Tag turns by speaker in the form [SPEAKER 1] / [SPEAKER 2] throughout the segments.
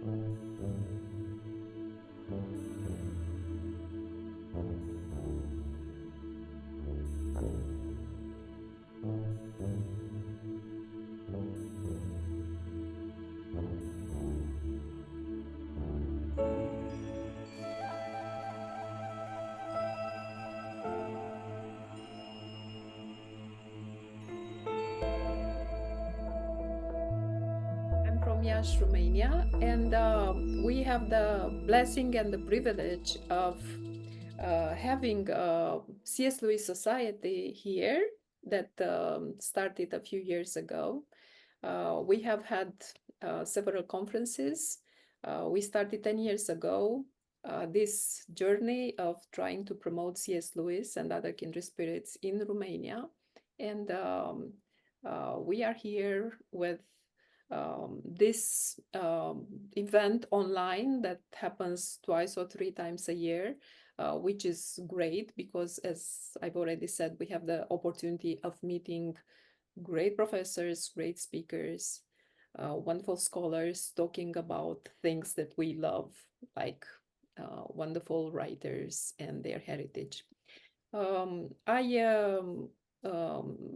[SPEAKER 1] I'm from Iași, Romania, and we have the blessing and the privilege of having C.S. Lewis Society here that started a few years ago. We have had several conferences. We started 10 years ago this journey of trying to promote C.S. Lewis and other kindred spirits in Romania. And we are here with this event online that happens twice or three times a year, which is great because, as I've already said, we have the opportunity of meeting great professors, great speakers, wonderful scholars talking about things that we love, like wonderful writers and their heritage. I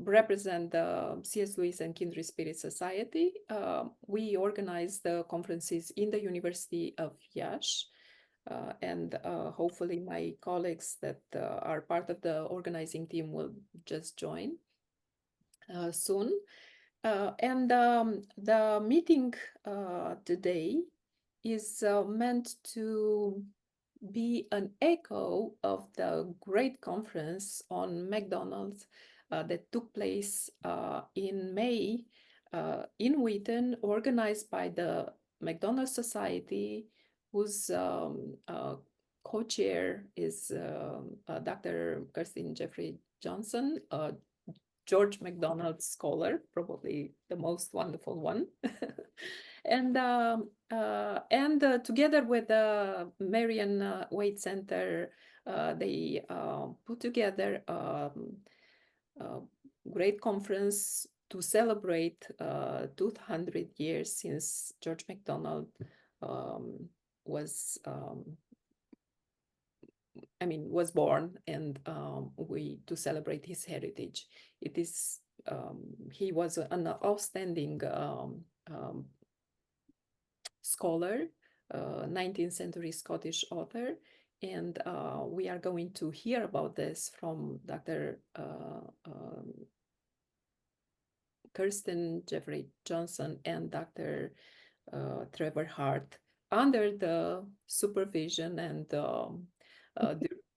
[SPEAKER 1] represent the C.S. Lewis and Kindred Spirit Society. We organize the conferences in the University of Iași, and hopefully my colleagues that are part of the organizing team will just join soon. And the meeting today is meant to be an echo of the great conference on MacDonald that took place in May in Wheaton, organized by the MacDonald Society, whose co-chair is Dr. Kirstin Jeffrey Johnson, George MacDonald scholar, probably the most wonderful one. and together with the Marian Wade Center, they put together a great conference to celebrate 200 years since George MacDonald was was born, and we to celebrate his heritage. It is he was an outstanding scholar, 19th century Scottish author, and we are going to hear about this from Dr. Kirstin Jeffrey Johnson and Dr. Trevor Hart, under the supervision and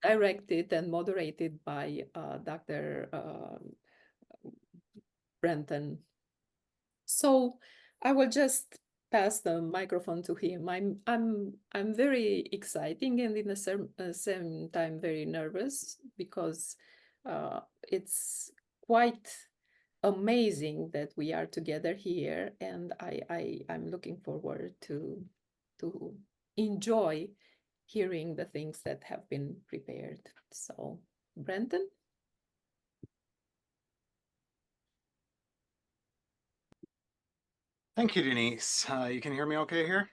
[SPEAKER 1] directed and moderated by Dr. Brenton. So I will just pass the microphone to him. I'm very exciting and in the same time very nervous because it's quite amazing that we are together here, and I'm looking forward to enjoy hearing the things that have been prepared. So, Brenton?
[SPEAKER 2] Thank you, Denise. You can hear me okay here?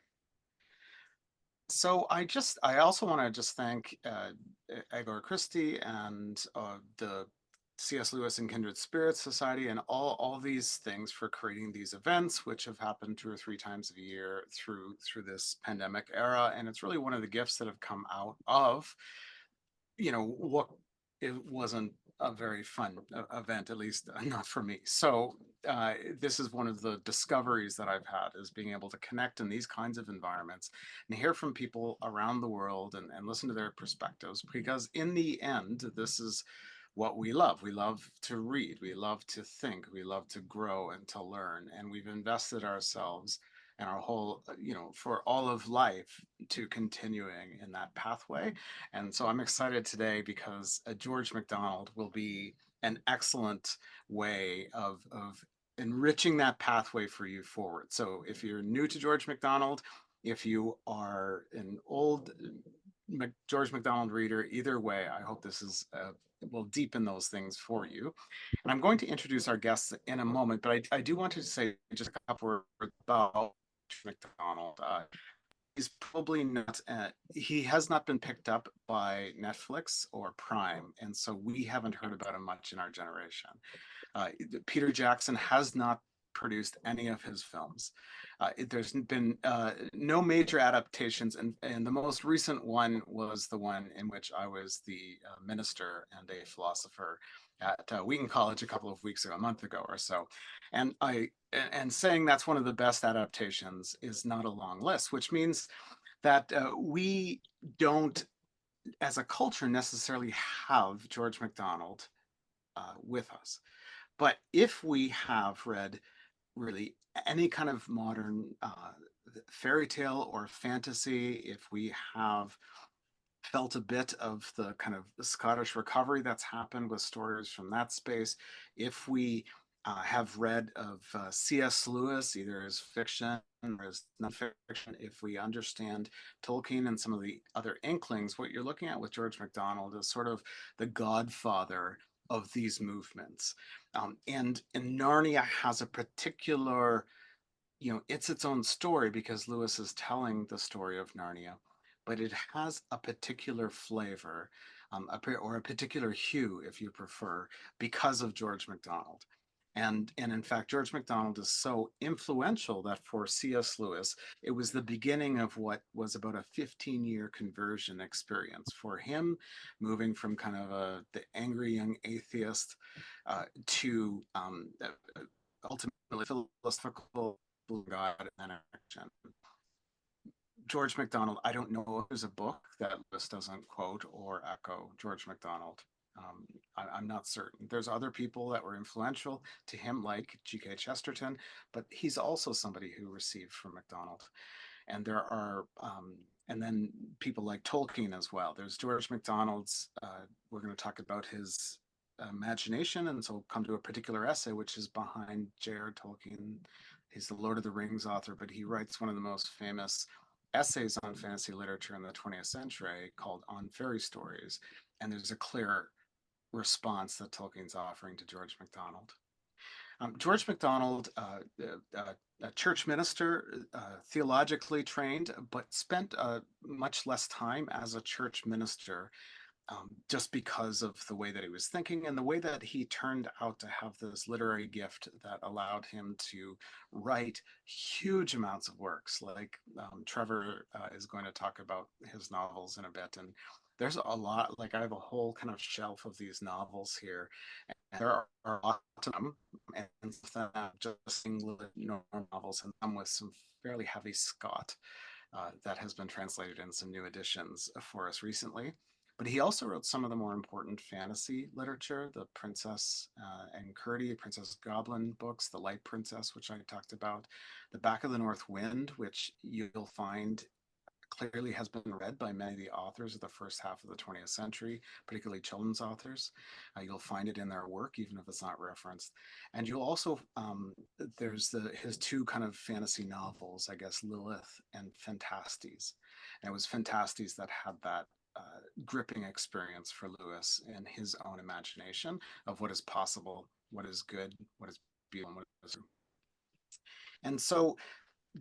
[SPEAKER 2] So I also want to just thank Agor Christie and the C.S. Lewis and Kindred Spirits Society and all these things for creating these events, which have happened 2 or 3 times a year through this pandemic era. And it's really one of the gifts that have come out of, what it wasn't a very fun event, at least not for me. So this is one of the discoveries that I've had, is being able to connect in these kinds of environments and hear from people around the world and listen to their perspectives, because in the end, this is what we love. We love to read, we love to think, we love to grow and to learn, and we've invested ourselves and our whole, for all of life, to continuing in that pathway. And so I'm excited today because George MacDonald will be an excellent way of enriching that pathway for you forward. So if you're new to George MacDonald, if you are an old George MacDonald reader, either way, I hope this is will deepen those things for you. And I'm going to introduce our guests in a moment, but I do want to say just a couple words about MacDonald. he's probably not, he has not been picked up by Netflix or Prime, and so we haven't heard about him much in our generation. Uh, Peter Jackson has not produced any of his films. There's been no major adaptations, and the most recent one was the one in which I was the minister and a philosopher at Wheaton College a couple of weeks ago, a month ago or so. And saying that's one of the best adaptations is not a long list, which means that we don't, as a culture, necessarily have George MacDonald with us. But if we have read really any kind of modern fairy tale or fantasy, if we have felt a bit of the kind of the Scottish recovery that's happened with stories from that space, if we have read of C.S. Lewis, either as fiction or as nonfiction, if we understand Tolkien and some of the other inklings, what you're looking at with George MacDonald is sort of the godfather of these movements. And Narnia has a particular, it's its own story because Lewis is telling the story of Narnia, but it has a particular flavor, or a particular hue, if you prefer, because of George MacDonald. And in fact, George MacDonald is so influential that for C.S. Lewis, it was the beginning of what was about a 15-year conversion experience for him, moving from kind of the angry young atheist to ultimately philosophical God and action. George MacDonald, I don't know if there's a book that Lewis doesn't quote or echo George MacDonald. I'm not certain. There's other people that were influential to him, like G.K. Chesterton, but he's also somebody who received from MacDonald. And there are, and then people like Tolkien as well. There's George MacDonald's, we're going to talk about his imagination, and so we'll come to a particular essay which is behind J.R. Tolkien. He's the Lord of the Rings author, but he writes one of the most famous essays on fantasy literature in the 20th century called On Fairy Stories. And there's a clear response that Tolkien's offering to George MacDonald. George MacDonald, a church minister, theologically trained, but spent much less time as a church minister, just because of the way that he was thinking and the way that he turned out to have this literary gift that allowed him to write huge amounts of works. Like Trevor is going to talk about his novels in a bit, and there's a lot. Like I have a whole kind of shelf of these novels here. And there are lots of them, and some of them just English normal novels, and some with some fairly heavy Scott that has been translated in some new editions for us recently. But he also wrote some of the more important fantasy literature, the Princess and Curdie, Princess Goblin books, The Light Princess, which I talked about, The Back of the North Wind, which you'll find clearly has been read by many of the authors of the first half of the 20th century, particularly children's authors. You'll find it in their work, even if it's not referenced. And you'll also, there's his two kind of fantasy novels, I guess, Lilith and Fantastes. And it was Fantastes that had that gripping experience for Lewis in his own imagination of what is possible, what is good, what is beautiful, and what is. And so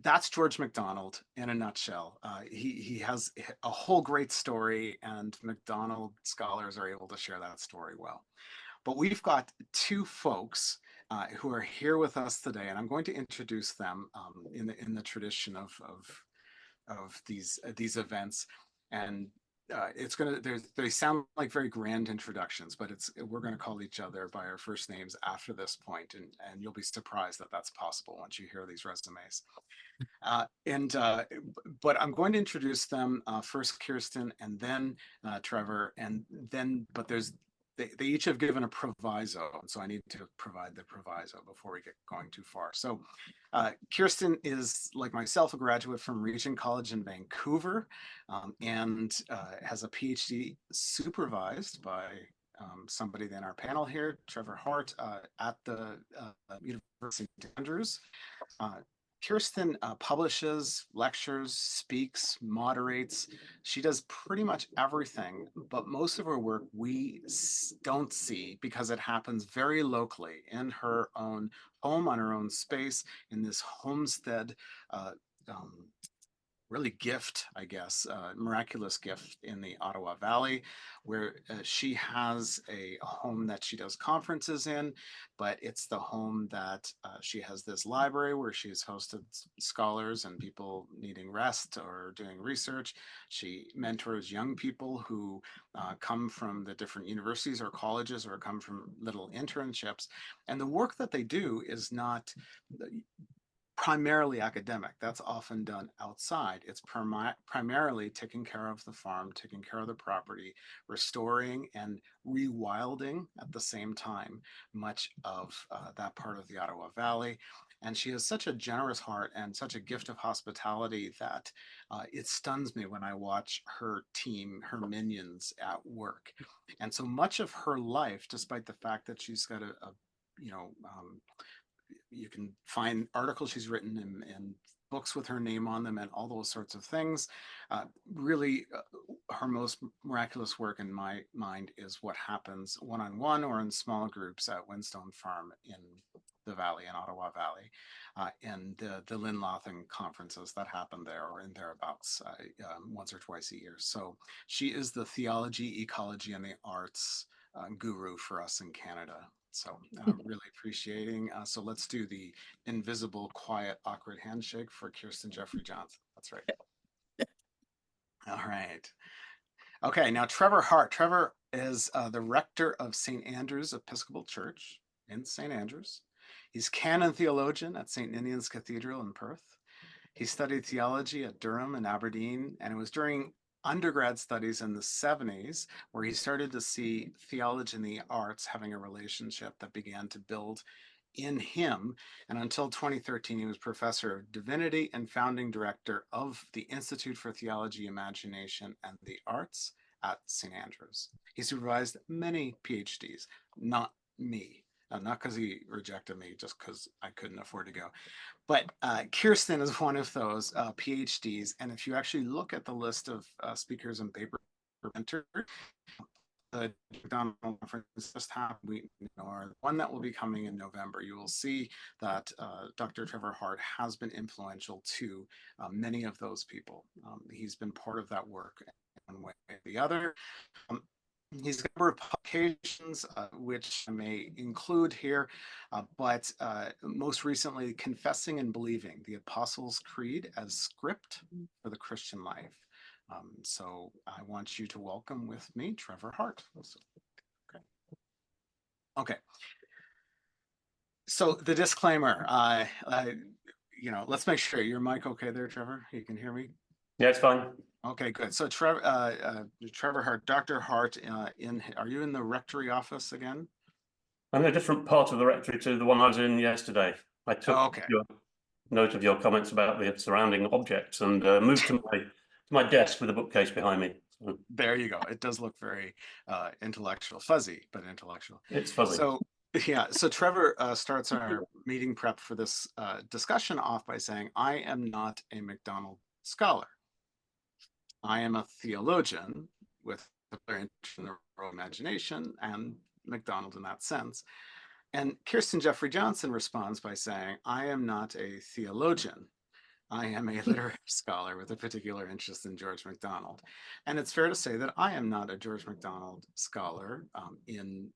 [SPEAKER 2] that's George MacDonald in a nutshell. He has a whole great story, and MacDonald scholars are able to share that story well. But we've got two folks who are here with us today, and I'm going to introduce them in the tradition of these events. And it's gonna they sound like very grand introductions, but we're going to call each other by our first names after this point, and you'll be surprised that that's possible once you hear these resumes. But I'm going to introduce them first, Kirstin, and then Trevor, and then but they each have given a proviso, and so I need to provide the proviso before we get going too far. So Kirstin is, like myself, a graduate from Regent College in Vancouver, and has a PhD supervised by somebody in our panel here, Trevor Hart, at the University of Andrews. Kirstin publishes, lectures, speaks, moderates. She does pretty much everything, but most of her work we don't see because it happens very locally in her own home, on her own space, in this homestead really gift, I guess, miraculous gift in the Ottawa Valley, where she has a home that she does conferences in, but it's the home that she has this library where she's hosted scholars and people needing rest or doing research. She mentors young people who come from the different universities or colleges or come from little internships. And the work that they do is not primarily academic. That's often done outside. It's primarily taking care of the farm, taking care of the property, restoring and rewilding at the same time much of that part of the Ottawa Valley. And she has such a generous heart and such a gift of hospitality that it stuns me when I watch her team, her minions at work. And so much of her life, despite the fact that she's got a you know, you can find articles she's written and books with her name on them and all those sorts of things. Really, her most miraculous work in my mind is what happens one-on-one or in small groups at Whinstone Farm in the Valley, in Ottawa Valley, and the Lynn Lothing conferences that happen there or in thereabouts once or twice a year. So she is the theology, ecology, and the arts guru for us in Canada. So really appreciating. So let's do the invisible, quiet, awkward handshake for Kirstin Jeffrey Johnson. That's right. All right. Okay, now Trevor Hart. Trevor is the rector of St. Andrew's Episcopal Church in St. Andrews. He's canon theologian at St. Ninian's Cathedral in Perth. He studied theology at Durham and Aberdeen, and it was during undergrad studies in the 70s where he started to see theology and the arts having a relationship that began to build in him. And until 2013, he was professor of divinity and founding director of the Institute for Theology, Imagination, and the Arts at St. Andrews. He supervised many PhDs, not me. Not because he rejected me, just because I couldn't afford to go. But Kirstin is one of those PhDs. And if you actually look at the list of speakers and paper presenters, the MacDonald conference just happened, or one that will be coming in November, you will see that Dr. Trevor Hart has been influential to many of those people. He's been part of that work in one way or the other. He's got a number of publications, which I may include here, but most recently, Confessing and Believing, the Apostles' Creed as Script for the Christian Life. So I want you to welcome with me Trevor Hart. Okay. Okay. So the disclaimer, let's make sure your mic okay there, Trevor. You can hear me?
[SPEAKER 3] Yeah, it's fine.
[SPEAKER 2] Okay, good. So Trevor Hart, Dr. Hart, are you in the rectory office again?
[SPEAKER 3] I'm in a different part of the rectory to the one I was in yesterday. I took your note of your comments about the surrounding objects and moved to my desk with a bookcase behind me.
[SPEAKER 2] There you go. It does look very intellectual, fuzzy, but intellectual.
[SPEAKER 3] It's fuzzy.
[SPEAKER 2] So yeah, so Trevor starts our meeting prep for this discussion off by saying, I am not a MacDonald scholar. I am a theologian with a very interest in the rural imagination and MacDonald in that sense. And Kirstin Jeffrey Johnson responds by saying, I am not a theologian. I am a literary scholar with a particular interest in George MacDonald. And it's fair to say that I am not a George MacDonald scholar in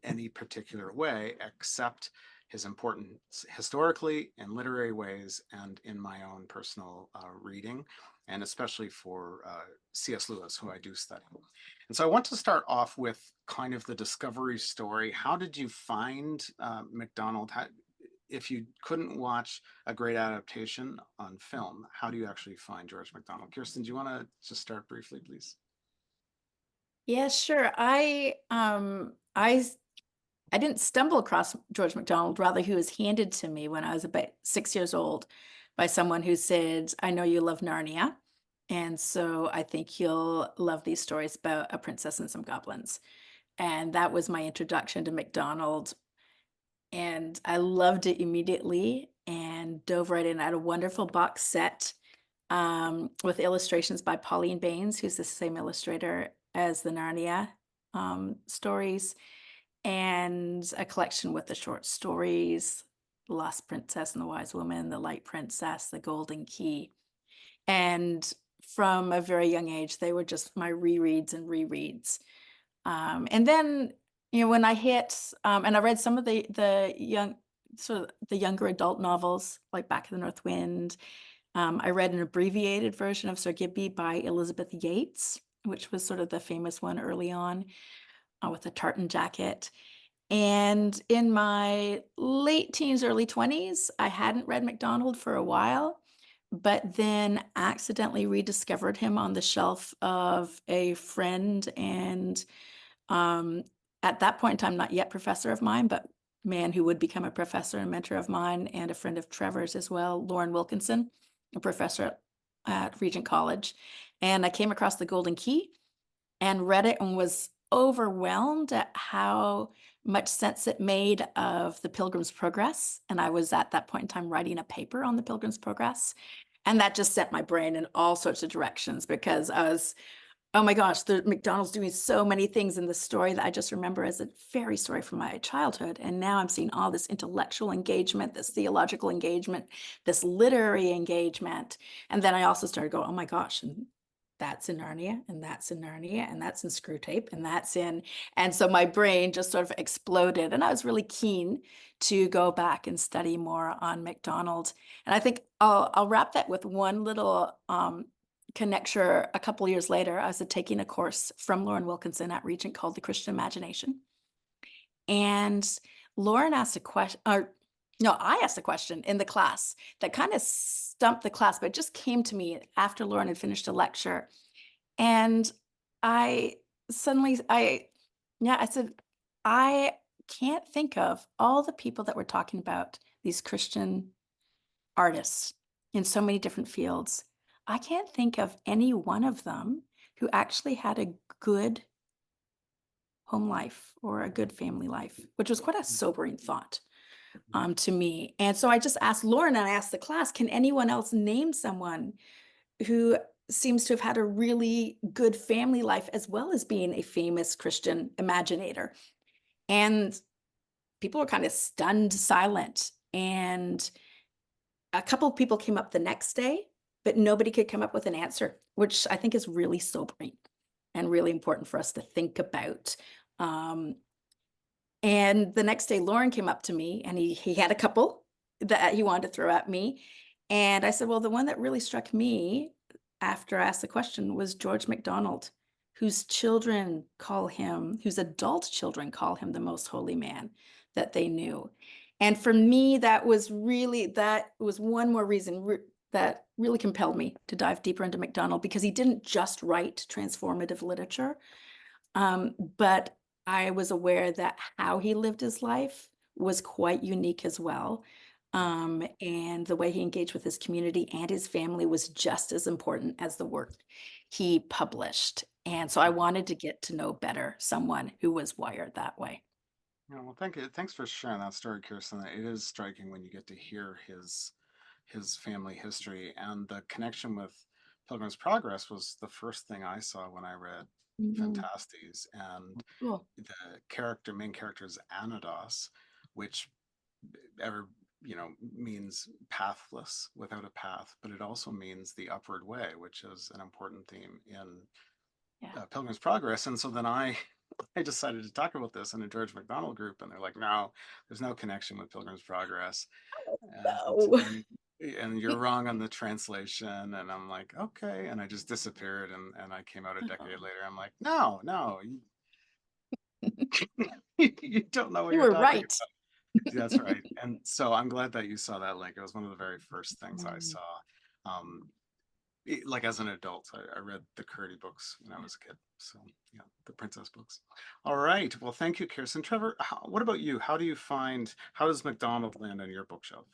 [SPEAKER 2] any particular way, except his importance historically in literary ways and in my own personal reading, and especially for C.S. Lewis, who I do study. And so I want to start off with kind of the discovery story. How did you find MacDonald? If you couldn't watch a great adaptation on film, how do you actually find George MacDonald? Kirstin, do you want to just start briefly, please?
[SPEAKER 4] Yeah, sure. I didn't stumble across George MacDonald. Rather, he was handed to me when I was about 6 years old by someone who said, I know you love Narnia. And so I think you'll love these stories about a princess and some goblins. And that was my introduction to MacDonald. And I loved it immediately and dove right in. I had a wonderful box set with illustrations by Pauline Baynes, who's the same illustrator as the Narnia stories, and a collection with the short stories, The Lost Princess and the Wise Woman, The Light Princess, The Golden Key. And from a very young age, they were just my rereads and rereads. And then, when I hit, and I read some of the younger adult novels, like Back of the North Wind. I read an abbreviated version of Sir Gibby by Elizabeth Yates, which was sort of the famous one early on, with a tartan jacket. And in my late teens, early 20s, I hadn't read MacDonald for a while, but then accidentally rediscovered him on the shelf of a friend, and at that point in time, not yet professor of mine, but man who would become a professor and mentor of mine, and a friend of Trevor's as well, Lauren Wilkinson, a professor at Regent College. And I came across The Golden Key and read it and was overwhelmed at how much sense it made of the Pilgrim's Progress. And I was at that point in time writing a paper on the Pilgrim's Progress. And that just sent my brain in all sorts of directions, because I was, oh my gosh, MacDonald's doing so many things in the story that I just remember as a fairy story from my childhood. And now I'm seeing all this intellectual engagement, this theological engagement, this literary engagement. And then I also started going, oh my gosh, and that's in Narnia, and that's in Narnia, and that's in Screwtape, and that's in, and so my brain just sort of exploded, and I was really keen to go back and study more on MacDonald. And I think I'll wrap that with one little conjecture. A couple of years later, I was taking a course from Lauren Wilkinson at Regent called The Christian Imagination, and Lauren asked a question, or no, I asked a question in the class that kind of stumped the class, but it just came to me after Lauren had finished a lecture. And I suddenly, I said, I can't think of all the people that we're talking about, these Christian artists in so many different fields. I can't think of any one of them who actually had a good home life or a good family life, which was quite a sobering thought to me. And so I just asked Lauren, and I asked the class, can anyone else name someone who seems to have had a really good family life as well as being a famous Christian imaginator? And people were kind of stunned silent. And a couple of people came up the next day, but nobody could come up with an answer, which I think is really sobering and really important for us to think about. And the next day, Lauren came up to me, and he had a couple that he wanted to throw at me. And I said, well, the one that really struck me after I asked the question was George MacDonald, whose adult children call him the most holy man that they knew. And for me, that was one more reason that really compelled me to dive deeper into MacDonald, because he didn't just write transformative literature, but I was aware that how he lived his life was quite unique as well. And the way he engaged with his community and his family was just as important as the work he published. And so I wanted to get to know better someone who was wired that way.
[SPEAKER 2] Yeah, well, thank you. Thanks for sharing that story, Kirstin. It is striking when you get to hear his family history, and the connection with Pilgrim's Progress was the first thing I saw when I read Fantastes, and the main character is Anados, which means pathless, without a path, but it also means the upward way, which is an important theme in Pilgrim's Progress. And so then I decided to talk about this in a George MacDonald group, and they're like, no, there's no connection with Pilgrim's Progress. And you're wrong on the translation. And I'm like, okay. And I just disappeared, and I came out a decade later. I'm like, no, you don't know what
[SPEAKER 4] you
[SPEAKER 2] you're
[SPEAKER 4] were
[SPEAKER 2] talking
[SPEAKER 4] right.
[SPEAKER 2] about. That's right. And so I'm glad that you saw that link. It was one of the very first things I saw. Like as an adult, I read the Curdy books when I was a kid. So yeah, the princess books. All right. Well, thank you, Kirstin. Trevor, what about you? How does MacDonald land on your bookshelf?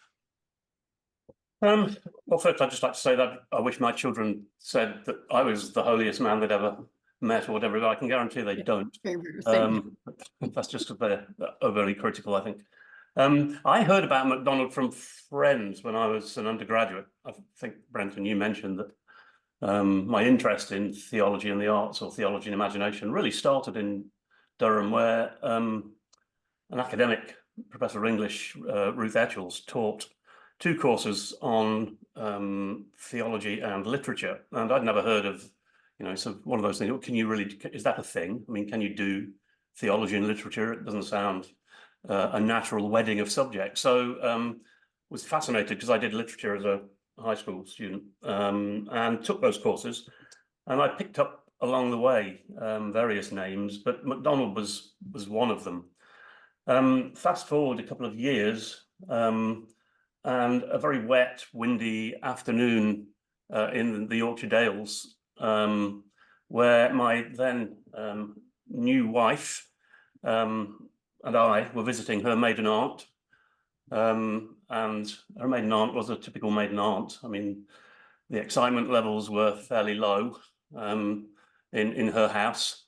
[SPEAKER 3] Well, first, I'd just like to say that I wish my children said that I was the holiest man they'd ever met or whatever, but I can guarantee they don't. That's just because they're overly critical, I think. I heard about MacDonald from friends when I was an undergraduate. I think, Brenton, you mentioned that my interest in theology and the arts, or theology and imagination, really started in Durham, where an academic, Professor of English, Ruth Etchells, taught 2 courses on theology and literature, and I'd never heard of, you know, so one of those things. Can you really? Is that a thing? I mean, can you do theology and literature? It doesn't sound a natural wedding of subjects. So was fascinated because I did literature as a high school student and took those courses, and I picked up along the way various names, but MacDonald was one of them. Fast forward a couple of years, and a very wet, windy afternoon in the Yorkshire Dales, where my then new wife and I were visiting her maiden aunt. And her maiden aunt was a typical maiden aunt. I mean, the excitement levels were fairly low in her house.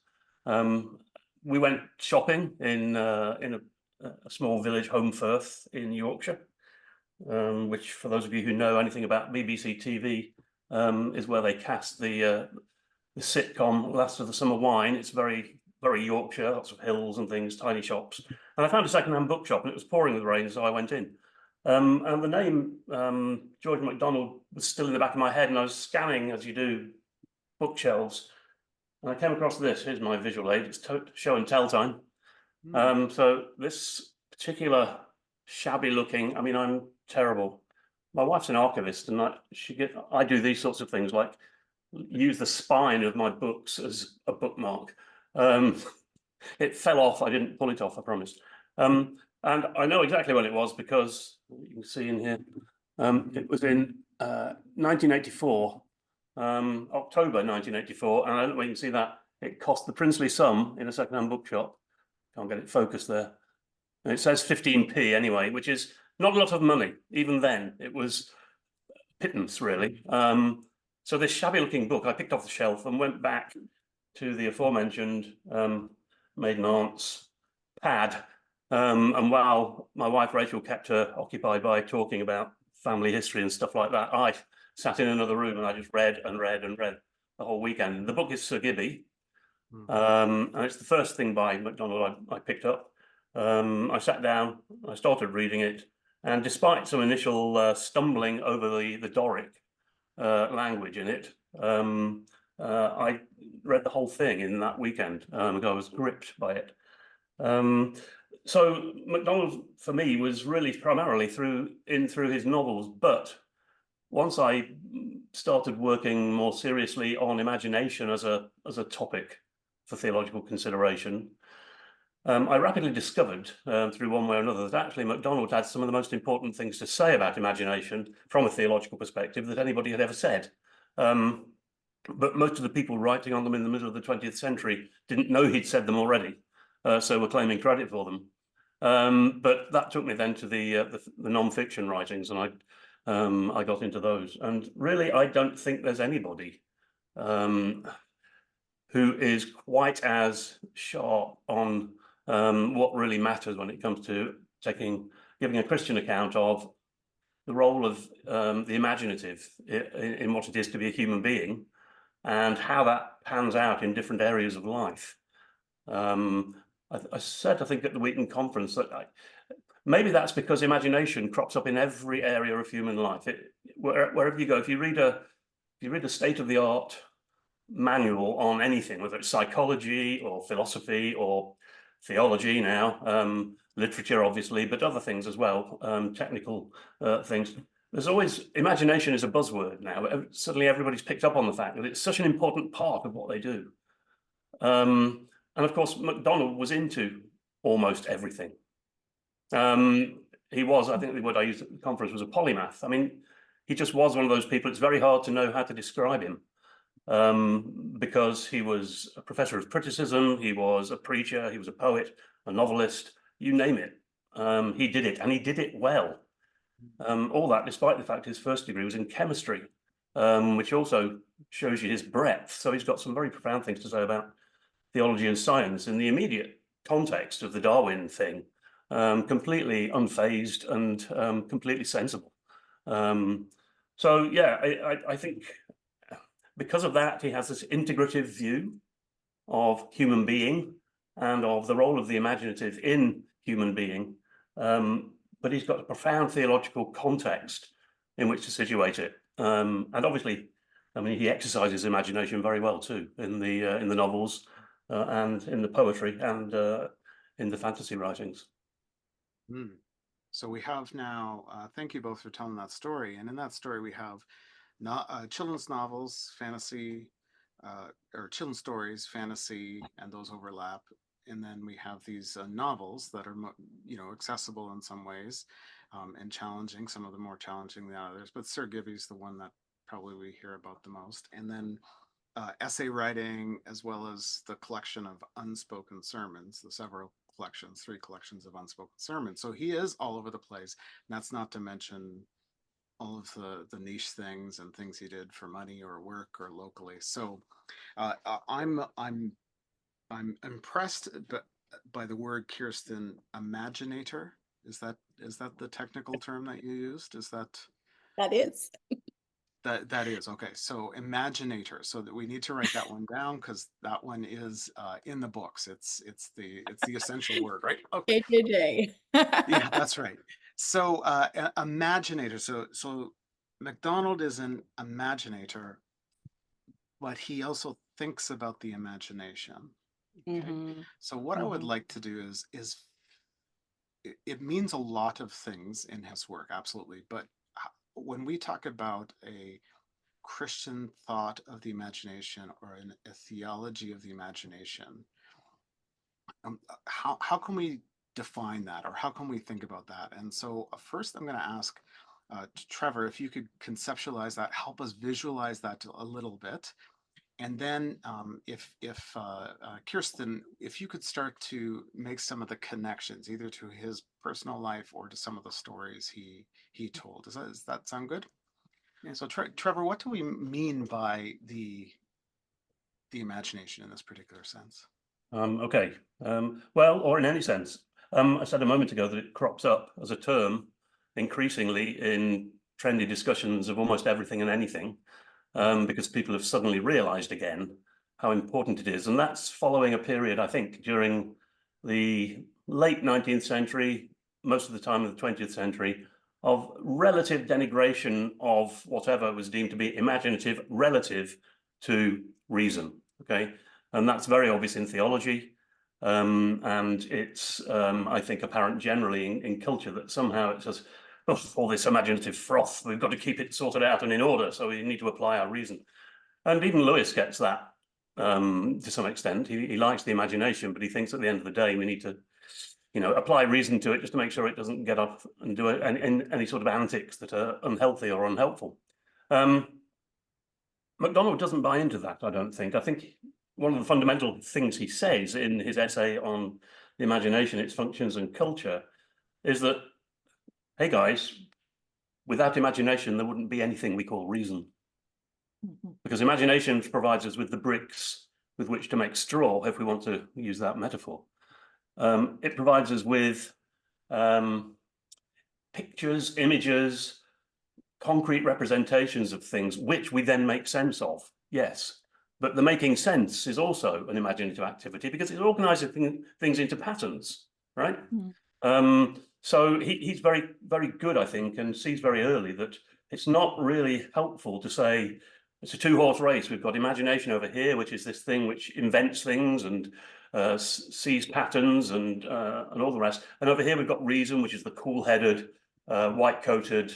[SPEAKER 3] We went shopping in a small village, Holmfirth in Yorkshire, which, for those of you who know anything about BBC TV, is where they cast the sitcom Last of the Summer Wine. It's very, very Yorkshire, lots of hills and things, tiny shops. And I found a second-hand bookshop, and it was pouring with rain, so I went in. And the name George MacDonald was still in the back of my head, and I was scanning, as you do, bookshelves, and I came across this. Here's my visual aid. It's show and tell time. So this particular shabby-looking, I mean, I'm terrible. My wife's an archivist, and I do these sorts of things, like use the spine of my books as a bookmark. It fell off. I didn't pull it off, I promised. And I know exactly when it was, because you can see in here, it was in 1984, October 1984, and I don't know where you can see that. It cost the princely sum in a second-hand bookshop. Can't get it focused there. And it says 15p anyway, which is not a lot of money. Even then, it was pittance, really. So this shabby-looking book I picked off the shelf and went back to the aforementioned maiden aunt's pad. And while my wife Rachel kept her occupied by talking about family history and stuff like that, I sat in another room and I just read and read and read the whole weekend. The book is Sir Gibby, and it's the first thing by MacDonald I picked up. I sat down, I started reading it, and despite some initial stumbling over the Doric language in it, I read the whole thing in that weekend. I was gripped by it. So MacDonald, for me, was really primarily through his novels. But once I started working more seriously on imagination as a topic for theological consideration, I rapidly discovered, through one way or another, that actually MacDonald had some of the most important things to say about imagination from a theological perspective that anybody had ever said. But most of the people writing on them in the middle of the 20th century didn't know he'd said them already, so were claiming credit for them. But that took me then to the non-fiction writings, and I got into those. And really, I don't think there's anybody who is quite as sharp on what really matters when it comes to giving a Christian account of the role of the imaginative in what it is to be a human being, and how that pans out in different areas of life. I said, I think, at the Wheaton conference that maybe that's because imagination crops up in every area of human life. Wherever you go, if you read a state-of-the-art manual on anything, whether it's psychology or philosophy or theology now, literature obviously, but other things as well, technical things. There's always, imagination is a buzzword now. Suddenly everybody's picked up on the fact that it's such an important part of what they do. And of course, MacDonald was into almost everything. He was, I think the word I used at the conference was a polymath. I mean, he just was one of those people. It's very hard to know how to describe him, because he was a professor of criticism, he was a preacher, he was a poet, a novelist, you name it. He did it, and he did it well. All that despite the fact his first degree was in chemistry, which also shows you his breadth. So he's got some very profound things to say about theology and science in the immediate context of the Darwin thing, completely unfazed and completely sensible. So yeah, I think because of that, he has this integrative view of human being and of the role of the imaginative in human being, but he's got a profound theological context in which to situate it. And obviously, I mean, he exercises imagination very well too in the novels and in the poetry and in the fantasy writings.
[SPEAKER 2] So we have now, thank you both for telling that story. And in that story, we have children's novels, fantasy, or children's stories, fantasy, and those overlap. And then we have these novels that are, accessible in some ways and challenging, some of them more challenging than others. But Sir Gibby's the one that probably we hear about the most. And then essay writing, as well as the collection of unspoken sermons, the several collections, 3 collections of unspoken sermons. So he is all over the place. And that's not to mention all of the niche things and things he did for money or work or locally. So I'm impressed by the word, Kirstin, imaginator. Is that the technical term that you used? Is that?
[SPEAKER 4] That is.
[SPEAKER 2] That is okay. So imaginator. So that we need to write that one down because that one is in the books. It's the essential word, right? Okay.
[SPEAKER 4] JJJ.
[SPEAKER 2] Yeah, that's right. So imaginator. So MacDonald is an imaginator, but he also thinks about the imagination. Okay. So what I would like to do is it means a lot of things in his work, absolutely. But when we talk about a Christian thought of the imagination or a theology of the imagination, how can we define that, or how can we think about that? And so first I'm going to ask Trevor if you could conceptualize that, help us visualize that a little bit. And then if Kirstin, if you could start to make some of the connections, either to his personal life or to some of the stories he told. Does that sound good? Yeah. So Trevor, what do we mean by the imagination in this particular sense?
[SPEAKER 3] Okay. Well, or in any sense. I said a moment ago that it crops up as a term increasingly in trendy discussions of almost everything and anything. Because people have suddenly realized again how important it is. And that's following a period, I think, during the late 19th century, most of the time of the 20th century, of relative denigration of whatever was deemed to be imaginative relative to reason, okay? And that's very obvious in theology. And it's, I think, apparent generally in culture that somehow it's just, all this imaginative froth, we've got to keep it sorted out and in order, so we need to apply our reason. And even Lewis gets that to some extent. He likes the imagination, but he thinks at the end of the day we need to, apply reason to it just to make sure it doesn't get off and do any sort of antics that are unhealthy or unhelpful. MacDonald doesn't buy into that, I don't think. I think one of the fundamental things he says in his essay on the imagination, its functions and culture, is that, hey guys, without imagination, there wouldn't be anything we call reason. Because imagination provides us with the bricks with which to make straw, if we want to use that metaphor. It provides us with pictures, images, concrete representations of things, which we then make sense of, yes. But the making sense is also an imaginative activity because it's organizing things into patterns, right? So he's very, very good, I think, and sees very early that it's not really helpful to say it's a 2-horse race. We've got imagination over here, which is this thing which invents things and sees patterns and all the rest. And over here, we've got reason, which is the cool-headed, white-coated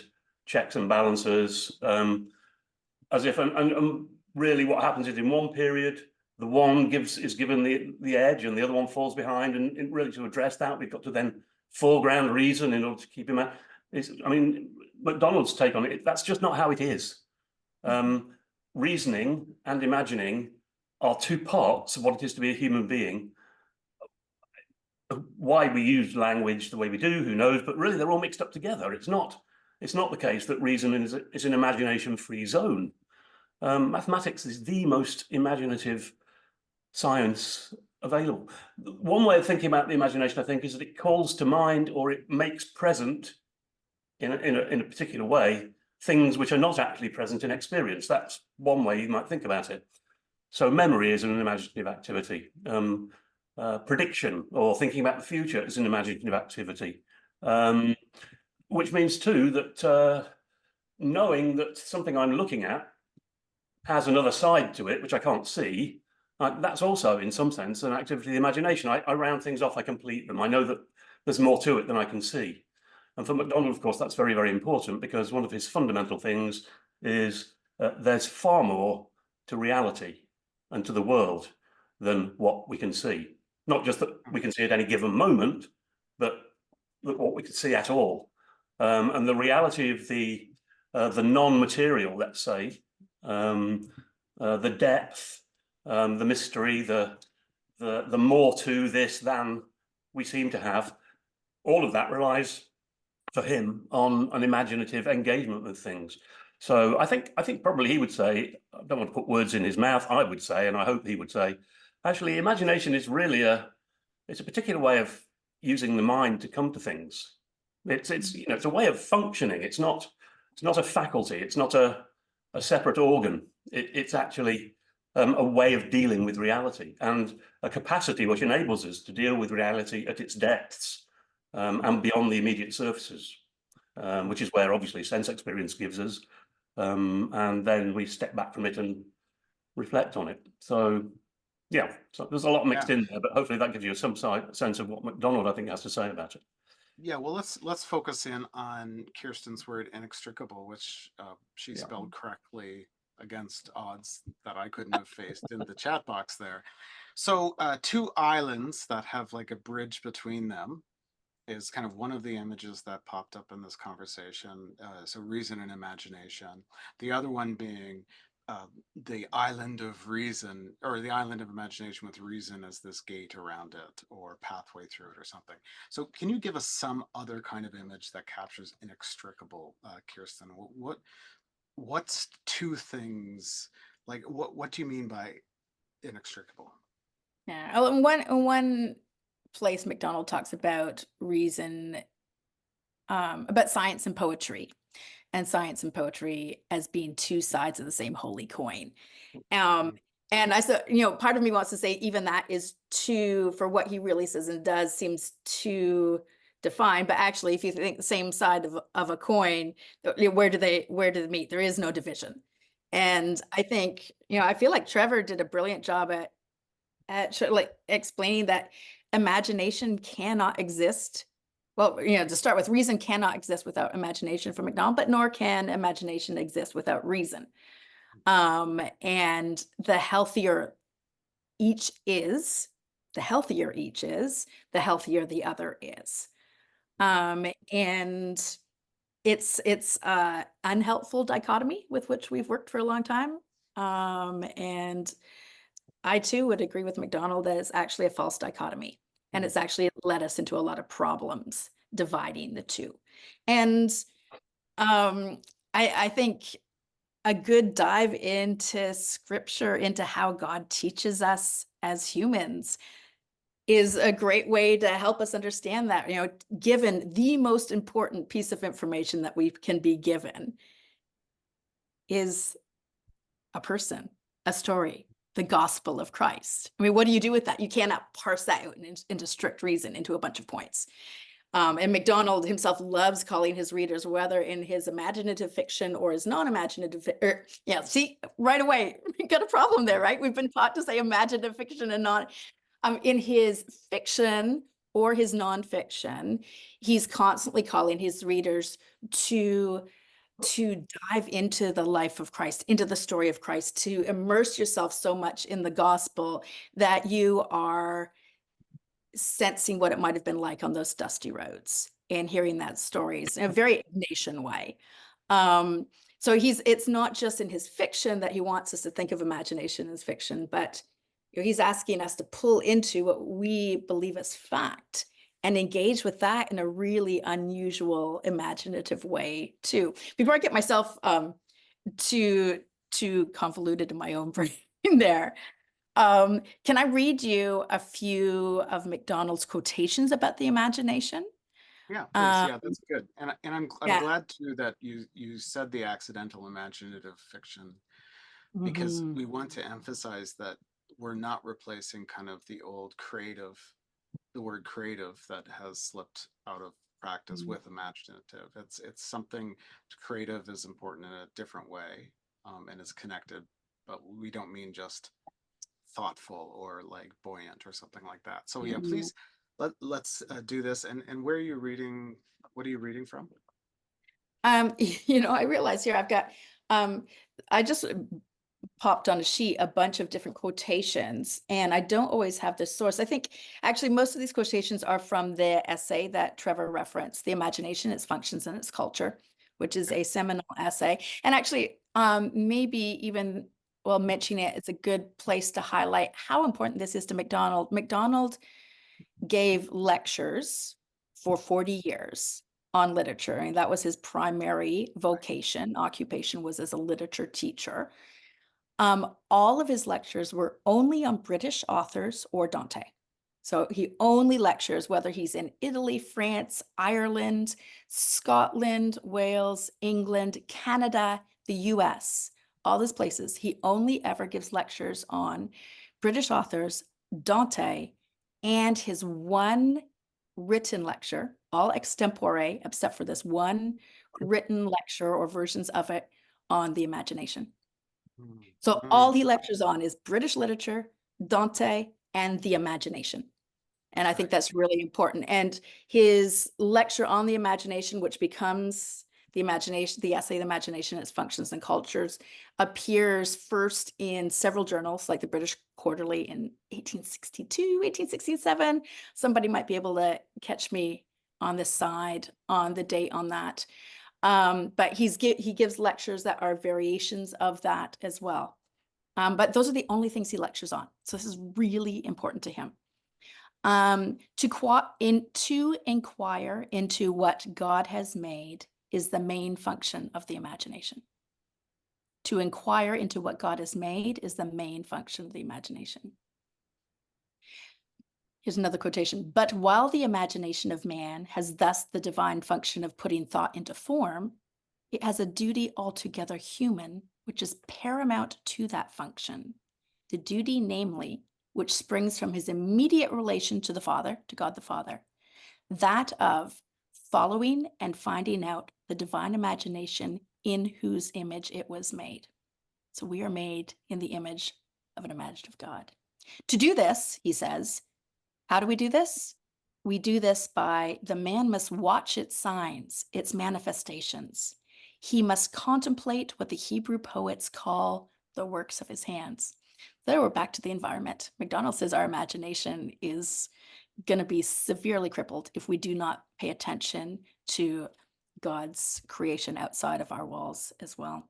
[SPEAKER 3] checks and balances. As if, and really what happens is in one period, the one is given the edge and the other one falls behind. And really to address that, we've got to then foreground reason in order to keep him out. I mean, MacDonald's take on it, that's just not how it is. Reasoning and imagining are 2 parts of what it is to be a human being. Why we use language the way we do, who knows, but really they're all mixed up together. It's not the case that reason is an imagination-free zone. Mathematics is the most imaginative science available. One way of thinking about the imagination, I think, is that it calls to mind or it makes present in a particular way things which are not actually present in experience. That's one way you might think about it. So memory is an imaginative activity. Prediction or thinking about the future is an imaginative activity. which means too that knowing that something I'm looking at has another side to it, which I can't see, that's also in some sense an activity of the imagination. I round things off, I complete them. I know that there's more to it than I can see. And for MacDonald, of course, that's very, very important, because one of his fundamental things is there's far more to reality and to the world than what we can see. Not just that we can see at any given moment, but what we can see at all. And the reality of the non-material, let's say, the depth, the mystery, the more to this than we seem to have, all of that relies for him on an imaginative engagement with things. So I think probably he would say, I don't want to put words in his mouth, I would say, and I hope he would say, actually, imagination is really it's a particular way of using the mind to come to things. It's a way of functioning. It's not a faculty. It's not a separate organ. It's actually a way of dealing with reality, and a capacity which enables us to deal with reality at its depths and beyond the immediate surfaces, which is where obviously sense experience gives us, and then we step back from it and reflect on it. So yeah, so there's a lot mixed in there, but hopefully that gives you some sense of what MacDonald, I think, has to say about it.
[SPEAKER 2] Yeah, well, let's focus in on Kirstin's word inextricable, which she spelled correctly against odds that I couldn't have faced in the chat box there. So two islands that have like a bridge between them is kind of one of the images that popped up in this conversation. So reason and imagination. The other one being the island of reason, or the island of imagination with reason as this gate around it or pathway through it or something. So can you give us some other kind of image that captures inextricable, Kirstin? What's two things, like what do you mean by inextricable?
[SPEAKER 4] Yeah, one place MacDonald talks about reason, about science and poetry as being two sides of the same holy coin. And I said, part of me wants to say even that is too, for what he really says and does, seems too defined. But actually, if you think the same side of a coin, where do they meet? There is no division. And I think, I feel like Trevor did a brilliant job at like explaining that imagination cannot exist. Well, to start with, reason cannot exist without imagination for MacDonald, but nor can imagination exist without reason. And the healthier each is, the healthier the other is. And it's unhelpful dichotomy with which we've worked for a long time. And I too would agree with MacDonald that it's actually a false dichotomy. And it's actually led us into a lot of problems dividing the two. And I think a good dive into scripture, into how God teaches us as humans, is a great way to help us understand that, given the most important piece of information that we can be given is a person, a story, the gospel of Christ. I mean, what do you do with that? You cannot parse that out into strict reason, into a bunch of points. And MacDonald himself loves calling his readers, whether in his imaginative fiction or his non-imaginative, see, right away, we got a problem there, right? We've been taught to say imaginative fiction and not, in his fiction or his nonfiction, he's constantly calling his readers to dive into the life of Christ, into the story of Christ, to immerse yourself so much in the gospel that you are sensing what it might have been like on those dusty roads and hearing that stories in a very Ignatian way. So it's not just in his fiction that he wants us to think of imagination as fiction, but he's asking us to pull into what we believe as fact and engage with that in a really unusual, imaginative way too. Before I get myself too convoluted in my own brain there, can I read you a few of MacDonald's quotations about the imagination?
[SPEAKER 2] Yeah, please. Yeah, that's good. And I'm glad too that you said the accidental imaginative fiction, because we want to emphasize that we're not replacing kind of the old creative, the word creative that has slipped out of practice with imaginative. It's something creative is important in a different way, and is connected, but we don't mean just thoughtful or like buoyant or something like that. So yeah, please let's do this. And where are you reading? What are you reading from?
[SPEAKER 4] I realize here I've got, I just popped on a sheet a bunch of different quotations, and I don't always have the source. I think actually most of these quotations are from the essay that Trevor referenced, The Imagination, Its Functions and Its Culture, which is a seminal essay. And actually, maybe even, well, mentioning it, it's a good place to highlight how important this is to MacDonald. MacDonald gave lectures for 40 years on literature, and that was his primary vocation. Occupation was as a literature teacher. All of his lectures were only on British authors or Dante. So he only lectures, whether he's in Italy, France, Ireland, Scotland, Wales, England, Canada, the US, all these places. He only ever gives lectures on British authors, Dante, and his one written lecture, all extempore, except for this one written lecture or versions of it on the imagination. So all he lectures on is British literature, Dante, and the imagination. And I think that's really important. And his lecture on the imagination, which becomes the imagination, the essay, The Imagination, Its Functions and Cultures, appears first in several journals, like the British Quarterly in 1862, 1867. Somebody might be able to catch me on this side on the date on that. But he gives lectures that are variations of that as well. But those are the only things he lectures on. So this is really important to him. To inquire into what God has made is the main function of the imagination. To inquire into what God has made is the main function of the imagination. Here's another quotation. But while the imagination of man has thus the divine function of putting thought into form, it has a duty altogether human, which is paramount to that function. The duty, namely, which springs from his immediate relation to the Father, to God the Father, that of following and finding out the divine imagination in whose image it was made. So we are made in the image of an imaginative God. To do this, he says, how do we do this? We do this by the man must watch its signs, its manifestations. He must contemplate what the Hebrew poets call the works of his hands. There we're back to the environment. MacDonald says our imagination is going to be severely crippled if we do not pay attention to God's creation outside of our walls as well.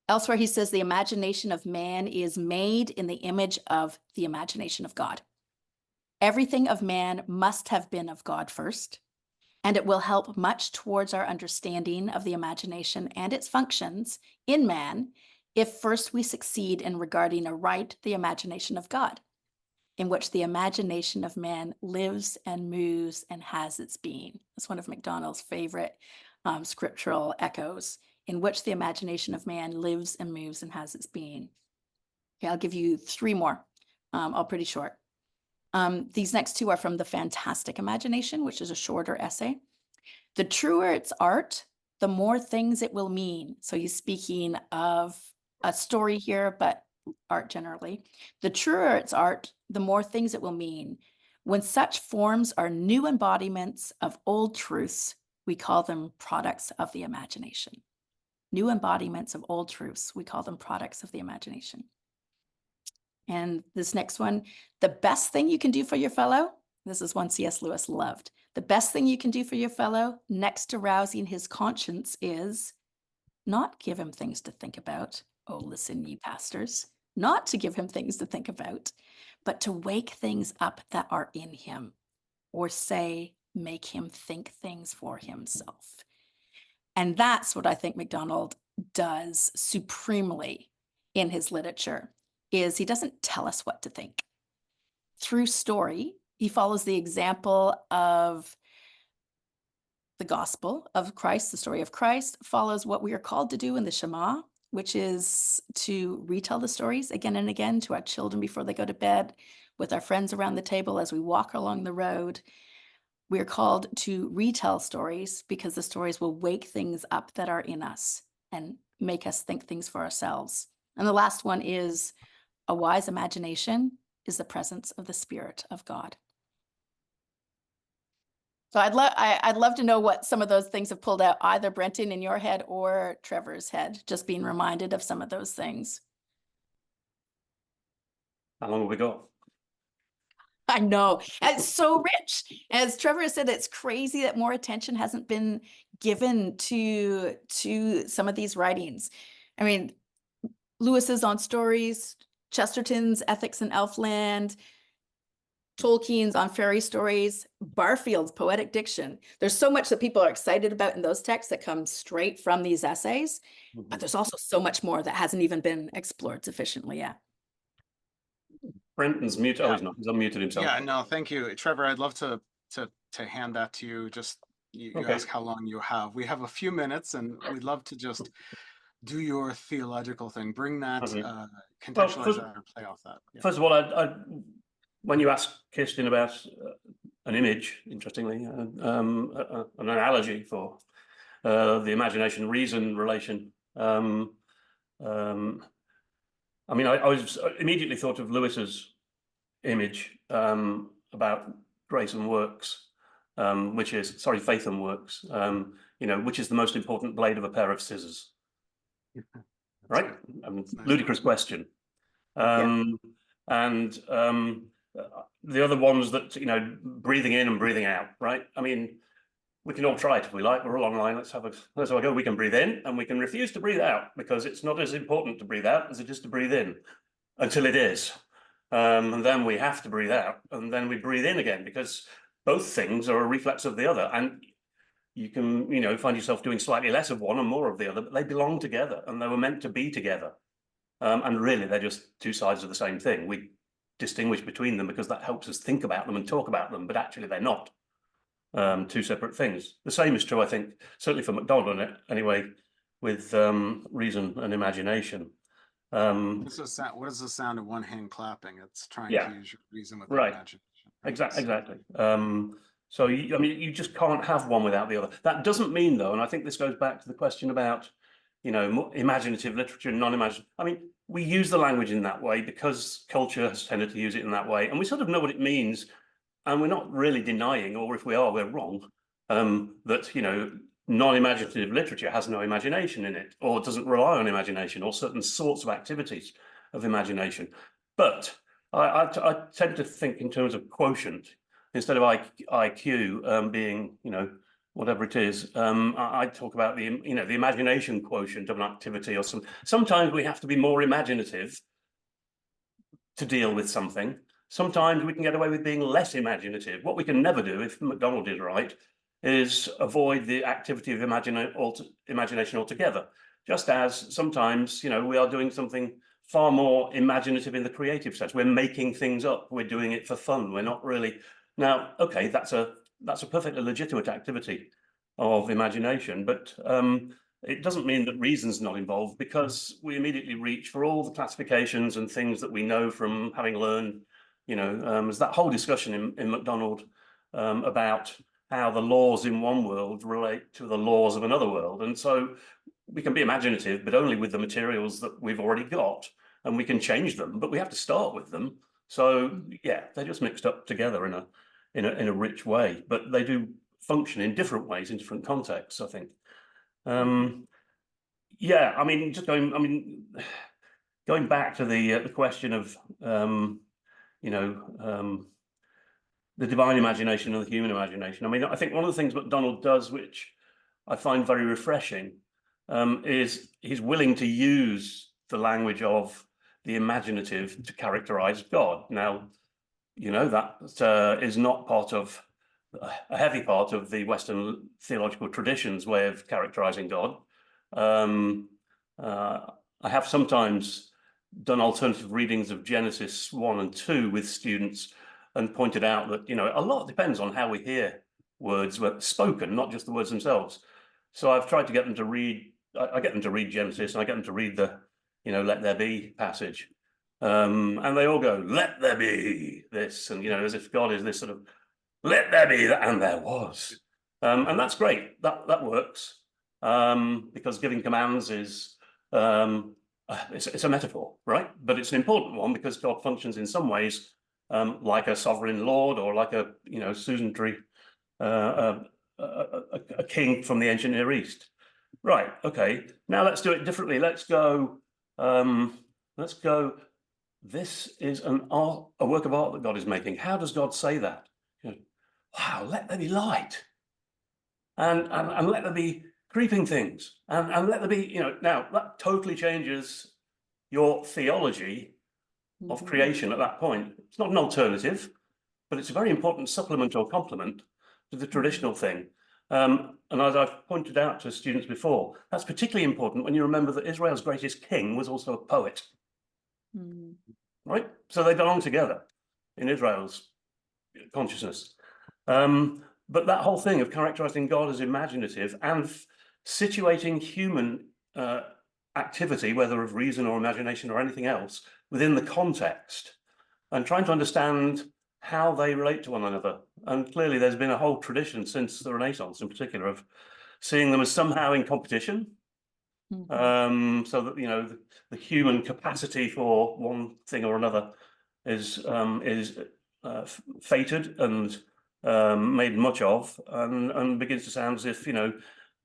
[SPEAKER 4] Elsewhere, he says the imagination of man is made in the image of the imagination of God. Everything of man must have been of God first, and it will help much towards our understanding of the imagination and its functions in man if first we succeed in regarding aright the imagination of God, in which the imagination of man lives and moves and has its being. That's one of MacDonald's favorite scriptural echoes, in which the imagination of man lives and moves and has its being. Okay, I'll give you three more, all pretty short. These next two are from The Fantastic Imagination, which is a shorter essay. The truer its art, the more things it will mean. So he's speaking of a story here, but art generally. The truer its art, the more things it will mean. When such forms are new embodiments of old truths, we call them products of the imagination. New embodiments of old truths, we call them products of the imagination. And this next one, the best thing you can do for your fellow, this is one C.S. Lewis loved. The best thing you can do for your fellow, next to rousing his conscience, is not give him things to think about. Oh, listen, ye pastors, not to give him things to think about, but to wake things up that are in him, or say, make him think things for himself. And that's what I think MacDonald does supremely in his literature, is he doesn't tell us what to think. Through story, he follows the example of the gospel of Christ, the story of Christ, follows what we are called to do in the Shema, which is to retell the stories again and again to our children before they go to bed, with our friends around the table as we walk along the road. we're called to retell stories because the stories will wake things up that are in us and make us think things for ourselves. And the last one is, a wise imagination is the presence of the Spirit of God. So I'd love to know what some of those things have pulled out, either Brenton in your head or Trevor's head, just being reminded of some of those things.
[SPEAKER 3] How long have we got?
[SPEAKER 4] I know. It's so rich. As Trevor said, it's crazy that more attention hasn't been given to some of these writings. I mean, Lewis's on stories, Chesterton's Ethics in Elfland, Tolkien's on fairy stories, Barfield's poetic diction. There's so much that people are excited about in those texts that come straight from these essays, but there's also so much more that hasn't even been explored sufficiently yet.
[SPEAKER 3] Brenton's muted. Oh, he's not. He's unmuted himself.
[SPEAKER 2] Yeah, no, thank you, Trevor. I'd love to hand that to you. Just you
[SPEAKER 3] Okay.
[SPEAKER 2] ask how long you have. We have a few minutes, and we'd love to just do your theological thing. Bring that, contextualize that, or play off that. Yeah.
[SPEAKER 3] First of all, when you ask Kirstin about an image, interestingly, an analogy for the imagination-reason relation, I mean, I was immediately thought of Lewis's image about grace and works, which is, sorry, faith and works, you know, which is the most important blade of a pair of scissors, right? Ludicrous question. And the other ones that, you know, breathing in and breathing out, right? I mean, we can all try it if we like. We're all online. Let's have a go. We can breathe in and we can refuse to breathe out because it's not as important to breathe out as it is to breathe in until it is. And then we have to breathe out and then we breathe in again because both things are a reflex of the other. And you can, you know, find yourself doing slightly less of one and more of the other, but they belong together and they were meant to be together. And really, they're just two sides of the same thing. We distinguish between them because that helps us think about them and talk about them, but actually they're not two separate things. The same is true, I think, certainly for MacDonald anyway, with reason and imagination.
[SPEAKER 2] What is the sound of one hand clapping? It's trying to use your reason with imagination. Right?
[SPEAKER 3] Exactly. So, I mean, you just can't have one without the other. That doesn't mean, though, and I think this goes back to the question about, you know, imaginative literature and non-imaginative. I mean, we use the language in that way because culture has tended to use it in that way, and we sort of know what it means, and we're not really denying, or if we are, we're wrong, that, you know, non-imaginative literature has no imagination in it, or doesn't rely on imagination, or certain sorts of activities of imagination. But I tend to think in terms of quotient instead of IQ being, you know, whatever it is. I talk about the, you know, the imagination quotient of an activity, or sometimes we have to be more imaginative to deal with something. Sometimes we can get away with being less imaginative. What we can never do, if MacDonald is right, is avoid the activity of imagination altogether. Just as sometimes, you know, we are doing something far more imaginative in the creative sense. We're making things up. We're doing it for fun. We're not really. Now, okay, that's a perfectly legitimate activity of imagination, but it doesn't mean that reason's not involved, because we immediately reach for all the classifications and things that we know from having learned, you know, there's that whole discussion in MacDonald about how the laws in one world relate to the laws of another world. And so we can be imaginative, but only with the materials that we've already got, and we can change them, but we have to start with them. So yeah, they're just mixed up together in a rich way, but they do function in different ways in different contexts, I think. Yeah, I mean, going back to the question of you know, the divine imagination and the human imagination. I mean, I think one of the things MacDonald does, which I find very refreshing, is he's willing to use the language of the imaginative to characterize God. Now, you know, that is not part of a heavy part of the Western theological tradition's way of characterizing God. I have sometimes done alternative readings of Genesis 1 and 2 with students and pointed out that, you know, a lot depends on how we hear words spoken, not just the words themselves. So I've tried to get them to read, I get them to read Genesis, and I get them to read the, you know, let there be passage. And they all go, let there be this, and, you know, as if God is this sort of let there be, and there was. And that's great. That works. Because giving commands is it's a metaphor, right? But it's an important one because God functions in some ways like a sovereign lord, or like a suzerainty, a king from the ancient Near East. Right. Okay. Now let's do it differently. Let's go. This is a work of art that God is making. How does God say that? Wow, let there be light, and let there be creeping things, and let there be, now that totally changes your theology of creation at that point. It's not an alternative, but it's a very important supplement or complement to the traditional thing. And as I've pointed out to students before, that's particularly important when you remember that Israel's greatest king was also a poet. Right? So they belong together in Israel's consciousness. But that whole thing of characterizing God as imaginative and situating human activity, whether of reason or imagination or anything else, within the context, and trying to understand how they relate to one another. And clearly there's been a whole tradition since the Renaissance in particular of seeing them as somehow in competition. So that the human capacity for one thing or another is fated and made much of, and begins to sound as if,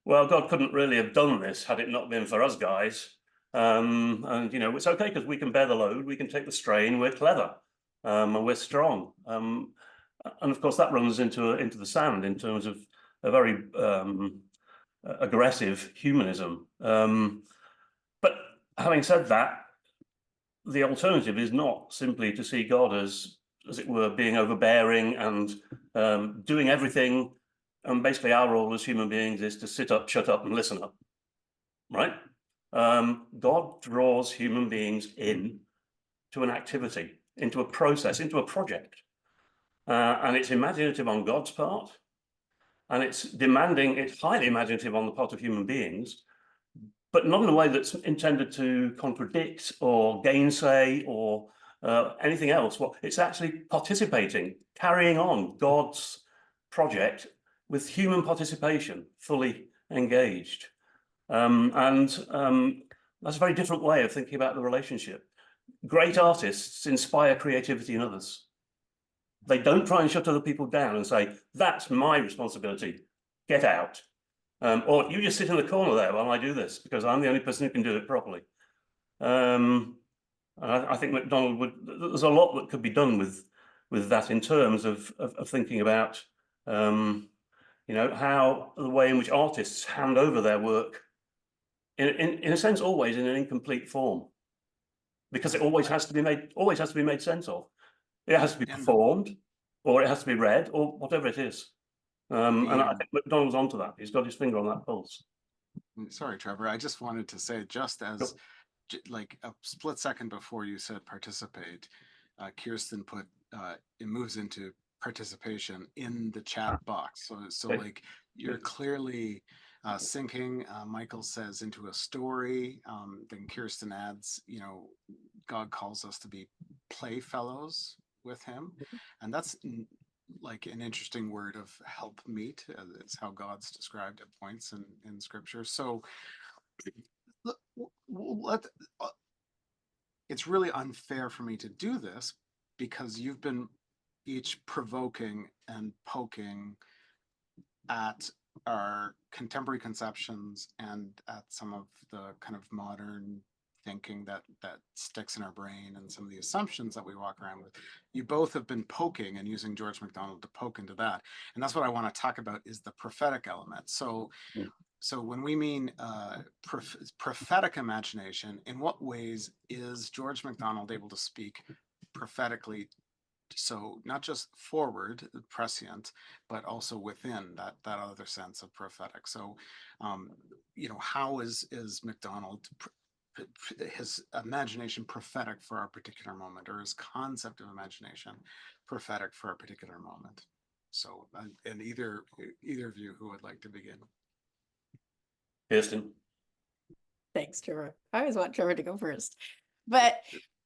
[SPEAKER 3] well, God couldn't really have done this had it not been for us guys. And it's okay because we can bear the load, we can take the strain, we're clever, and we're strong. And of course that runs into the sand in terms of a very aggressive humanism. But having said that, the alternative is not simply to see God as it were, being overbearing and doing everything. And basically our role as human beings is to sit up, shut up, and listen up, right? God draws human beings in to an activity, into a process, into a project. And it's imaginative on God's part, and it's highly imaginative on the part of human beings, but not in a way that's intended to contradict or gainsay or anything else. Well, it's actually participating, carrying on God's project with human participation, fully engaged. That's a very different way of thinking about the relationship. Great artists inspire creativity in others. They don't try and shut other people down and say, that's my responsibility, get out. Or you just sit in the corner there while I do this, because I'm the only person who can do it properly. I think MacDonald there's a lot that could be done with that in terms of thinking about, how the way in which artists hand over their work, in a sense, always in an incomplete form, because it always has to be made sense of. It has to be performed, or it has to be read, or whatever it is. And I think MacDonald's onto that. He's got his finger on that pulse.
[SPEAKER 2] Sorry, Trevor. I just wanted to say, just as like a split second before you said participate, Kirstin put it moves into participation in the chat box. So okay. Like you're clearly sinking, Michael says, into a story. Then Kirstin adds, God calls us to be playfellows with him. And that's like an interesting word of help meet. It's how God's described at points in scripture. So it's really unfair for me to do this because you've been each provoking and poking at our contemporary conceptions and at some of the kind of modern thinking that sticks in our brain and some of the assumptions that we walk around with. You both have been poking and using George MacDonald to poke into that. And that's what I want to talk about, is the prophetic element. So when we mean prophetic imagination, in what ways is George MacDonald able to speak prophetically? So not just forward, prescient, but also within that other sense of prophetic. So, how is MacDonald, his imagination prophetic for our particular moment, or his concept of imagination prophetic for a particular moment? So, and either of you who would like to begin.
[SPEAKER 3] Kirstin.
[SPEAKER 4] Thanks, Trevor. I always want Trevor to go first. But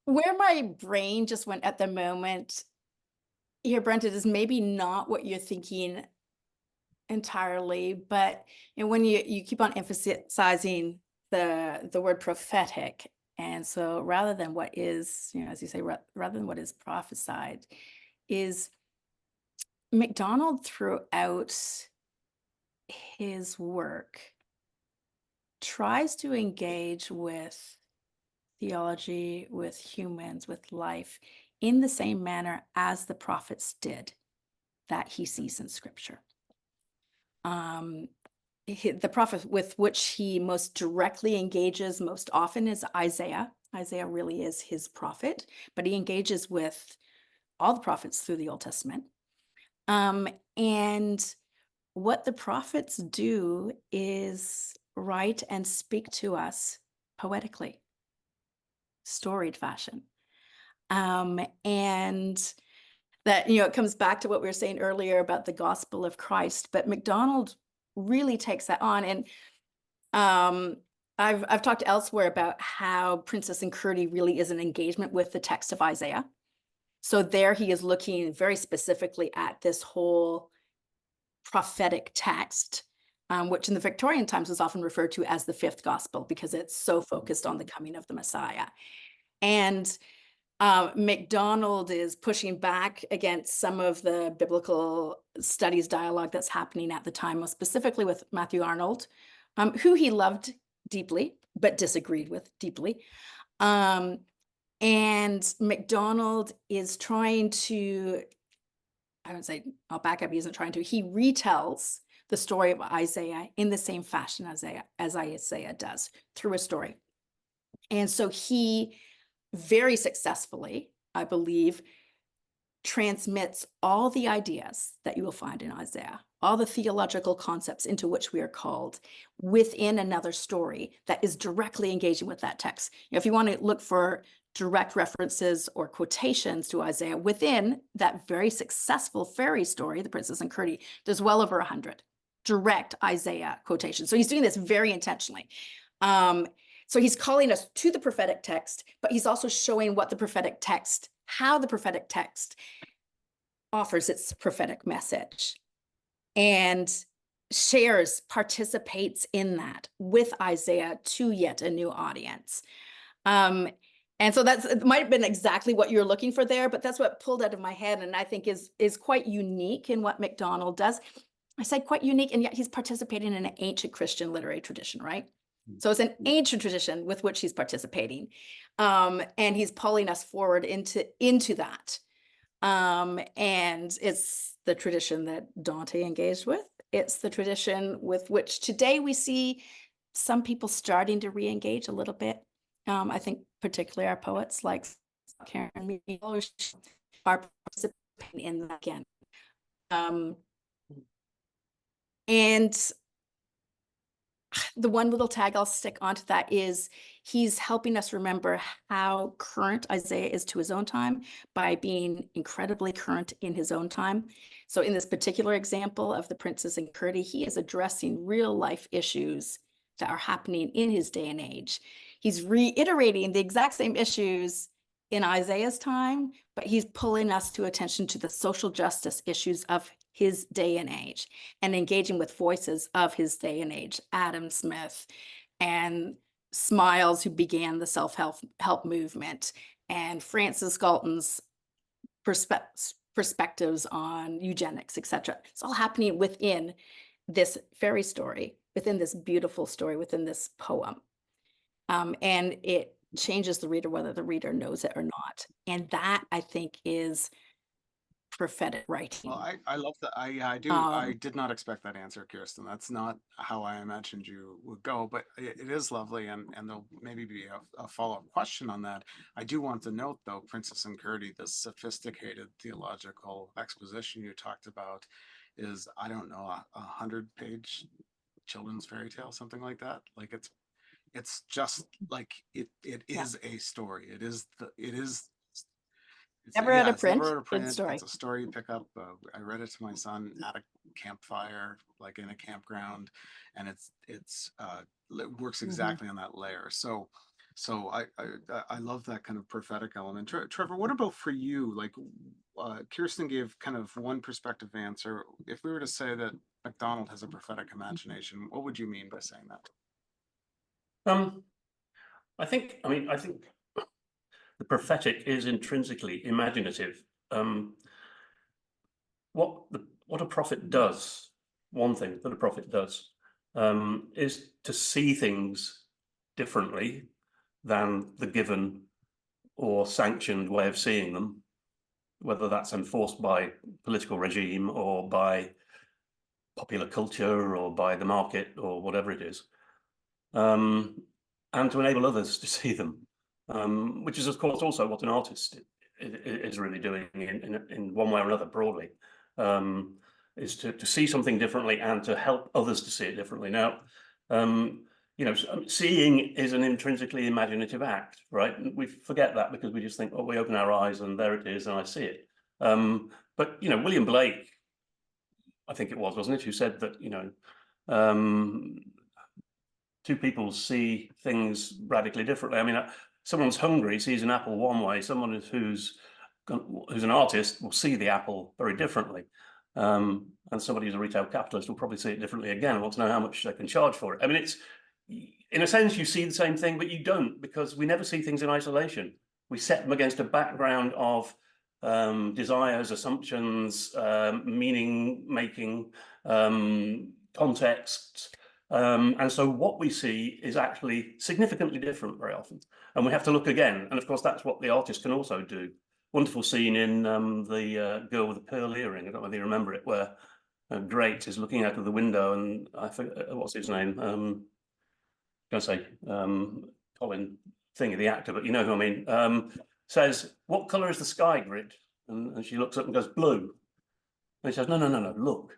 [SPEAKER 4] where my brain just went at the moment here, Brenton, is maybe not what you're thinking entirely, but when you keep on emphasizing the word prophetic, and so rather than what is, as you say, rather than what is prophesied, is MacDonald throughout his work tries to engage with theology, with humans, with life in the same manner as the prophets did that he sees in Scripture. The prophet with which he most directly engages most often is Isaiah. Isaiah really is his prophet, but he engages with all the prophets through the Old Testament. And what the prophets do is write and speak to us poetically, storied fashion. And that, it comes back to what we were saying earlier about the gospel of Christ, but MacDonald really takes that on. And I've talked elsewhere about how Princess and Curdie really is an engagement with the text of Isaiah. So there he is looking very specifically at this whole prophetic text, which in the Victorian times was often referred to as the fifth gospel because it's so focused on the coming of the Messiah. And MacDonald is pushing back against some of the biblical studies dialogue that's happening at the time, most specifically with Matthew Arnold, who he loved deeply, but disagreed with deeply. And MacDonald is trying to, I would say, I'll back up, he isn't trying to, he retells the story of Isaiah in the same fashion as Isaiah does, through a story. And so he very successfully, I believe, transmits all the ideas that you will find in Isaiah, all the theological concepts into which we are called within another story that is directly engaging with that text. If you want to look for direct references or quotations to Isaiah within that very successful fairy story, The Princess and Curdie, there's well over 100 direct Isaiah quotations. So he's doing this very intentionally. So he's calling us to the prophetic text, but he's also showing what the prophetic text, how the prophetic text offers its prophetic message, and participates in that with Isaiah to yet a new audience. And so it might have been exactly what you're looking for there, but that's what pulled out of my head, and I think is quite unique in what MacDonald does. I said quite unique, and yet he's participating in an ancient Christian literary tradition, right? So it's an ancient tradition with which he's participating, and he's pulling us forward into that. And it's the tradition that Dante engaged with. It's the tradition with which today we see some people starting to re-engage a little bit. I think particularly our poets like Karen Meal are participating in that again. And the one little tag I'll stick onto that is he's helping us remember how current Isaiah is to his own time by being incredibly current in his own time. So in this particular example of the Princess and Curdie, he is addressing real life issues that are happening in his day and age. He's reiterating the exact same issues in Isaiah's time, but he's pulling us to attention to the social justice issues of his day and age and engaging with voices of his day and age, Adam Smith and Smiles, who began the self-help movement, and Francis Galton's perspectives on eugenics, etc. It's all happening within this fairy story, within this beautiful story, within this poem. And it changes the reader, whether the reader knows it or not. And that, I think, is prophetic writing.
[SPEAKER 2] Well, I love that. I do. I did not expect that answer, Kirstin. That's not how I imagined you would go, but it is lovely, and there'll maybe be a follow-up question on that. I do want to note, though, Princess and Curdie, the sophisticated theological exposition you talked about, is, I don't know, 100-page children's fairy tale, something like that. Like it's just like it is a story. It is
[SPEAKER 4] Never out of
[SPEAKER 2] it's never
[SPEAKER 4] print.
[SPEAKER 2] out of print.
[SPEAKER 4] Good story.
[SPEAKER 2] It's a story you pick up. I read it to my son at a campfire, like in a campground, and it works exactly on that layer. So So I love that kind of prophetic element. Trevor, what about for you? Like, Kirstin gave kind of one perspective answer. If we were to say that MacDonald has a prophetic imagination, what would you mean by saying that?
[SPEAKER 3] I think the prophetic is intrinsically imaginative. What a prophet does, one thing that a prophet does, is to see things differently than the given or sanctioned way of seeing them, whether that's enforced by political regime or by popular culture or by the market or whatever it is, and to enable others to see them, which is, of course, also what an artist is really doing in one way or another, broadly, is to see something differently and to help others to see it differently. Now, you know, seeing is an intrinsically imaginative act, right? We forget that because we just think, oh, we open our eyes and there it is and I see it. But, you know, William Blake, I think it was, wasn't it, who said that, you know, two people see things radically differently. I mean, someone's hungry sees an apple one way, someone who's an artist will see the apple very differently. And somebody who's a retail capitalist will probably see it differently again and want to know how much they can charge for it. I mean, it's, in a sense, you see the same thing, but you don't, because we never see things in isolation. We set them against a background of desires, assumptions, meaning making, contexts. And so what we see is actually significantly different very often. And we have to look again. And of course, that's what the artist can also do. Wonderful scene in the Girl with the Pearl Earring. I don't know whether you remember it, where Great is looking out of the window and I forget, what's his name? I'm going to say Colin Thingy, the actor, but you know who I mean, says, "What colour is the sky, Grit?" And she looks up and goes, "Blue." And he says, "No, no, no, no, look."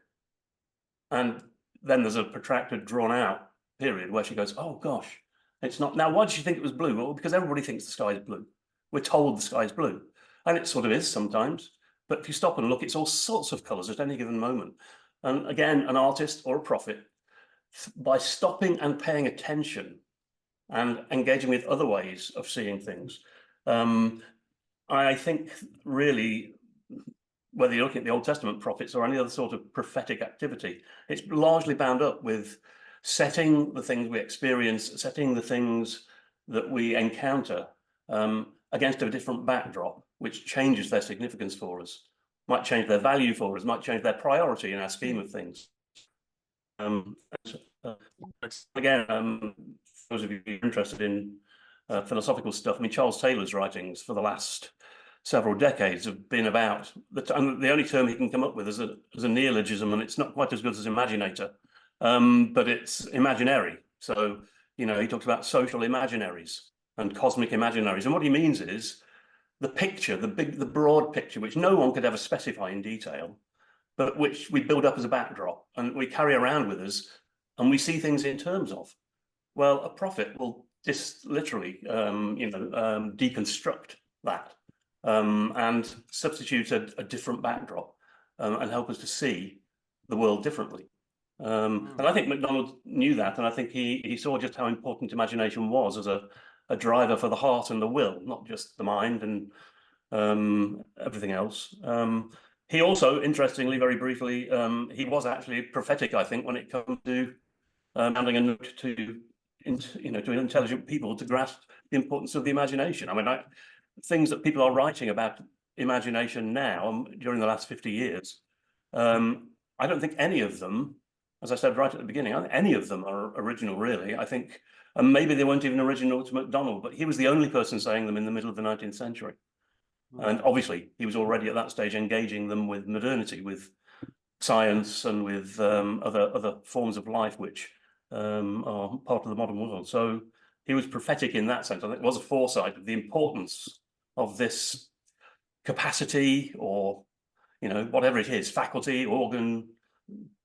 [SPEAKER 3] And then there's a protracted, drawn out period where she goes, "Oh gosh, it's not." Now, why did she think it was blue? Well, because everybody thinks the sky is blue. We're told the sky is blue. And it sort of is sometimes. But if you stop and look, it's all sorts of colours at any given moment. And again, an artist or a prophet, by stopping and paying attention and engaging with other ways of seeing things, I think really, whether you're looking at the Old Testament prophets or any other sort of prophetic activity, it's largely bound up with setting the things we experience, setting the things that we encounter against a different backdrop, which changes their significance for us, might change their value for us, might change their priority in our scheme of things. Again, those of you who are interested in philosophical stuff, I mean, Charles Taylor's writings for the last several decades have been about the only term he can come up with is a neologism, and it's not quite as good as imaginator, but it's imaginary. So, you know, he talks about social imaginaries and cosmic imaginaries, and what he means is the picture, the broad picture, which no one could ever specify in detail, but which we build up as a backdrop and we carry around with us, and we see things in terms of. Well, a prophet will just literally, deconstruct that and substitute a different backdrop and help us to see the world differently. And I think MacDonald knew that, and I think he saw just how important imagination was as a driver for the heart and the will, not just the mind and everything else. He also, interestingly, very briefly, he was actually prophetic, I think, when it comes to handing a note to intelligent people to grasp the importance of the imagination. I mean, things that people are writing about imagination now during the last 50 years, I don't think any of them, as I said right at the beginning, I think any of them are original, really. I think, and maybe they weren't even original to MacDonald, but he was the only person saying them in the middle of the 19th century. And obviously, he was already at that stage engaging them with modernity, with science and with other forms of life which are part of the modern world. So he was prophetic in that sense. I think it was a foresight of the importance of this capacity, or, you know, whatever it is, faculty, organ.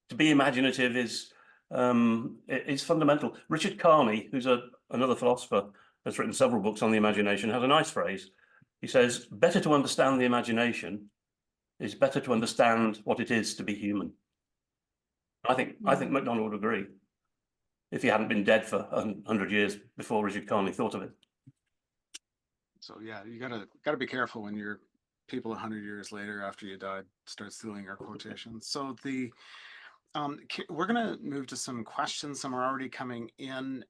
[SPEAKER 3] To be imaginative is fundamental. Richard Carney, who's another philosopher, has written several books on the imagination, has a nice phrase. He says, "Better to understand the imagination is better to understand what it is to be human." I think MacDonald would agree, if he hadn't been dead for 100 years before Richard Carney thought of it.
[SPEAKER 2] So yeah, you gotta be careful when you're people 100 years later after you died start stealing your quotations. So we're gonna move to some questions. Some are already coming in.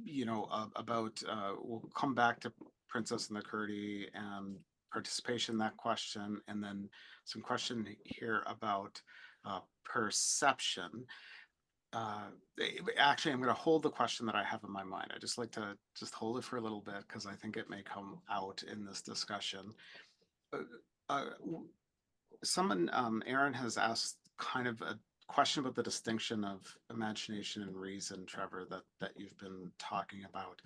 [SPEAKER 2] We'll come back to Princess and the Curdy and participation in that question, and then some question here about perception. Actually, I'm going to hold the question that I have in my mind. I just like to just hold it for a little bit because I think it may come out in this discussion. Aaron has asked kind of a question about the distinction of imagination and reason, Trevor, that you've been talking about.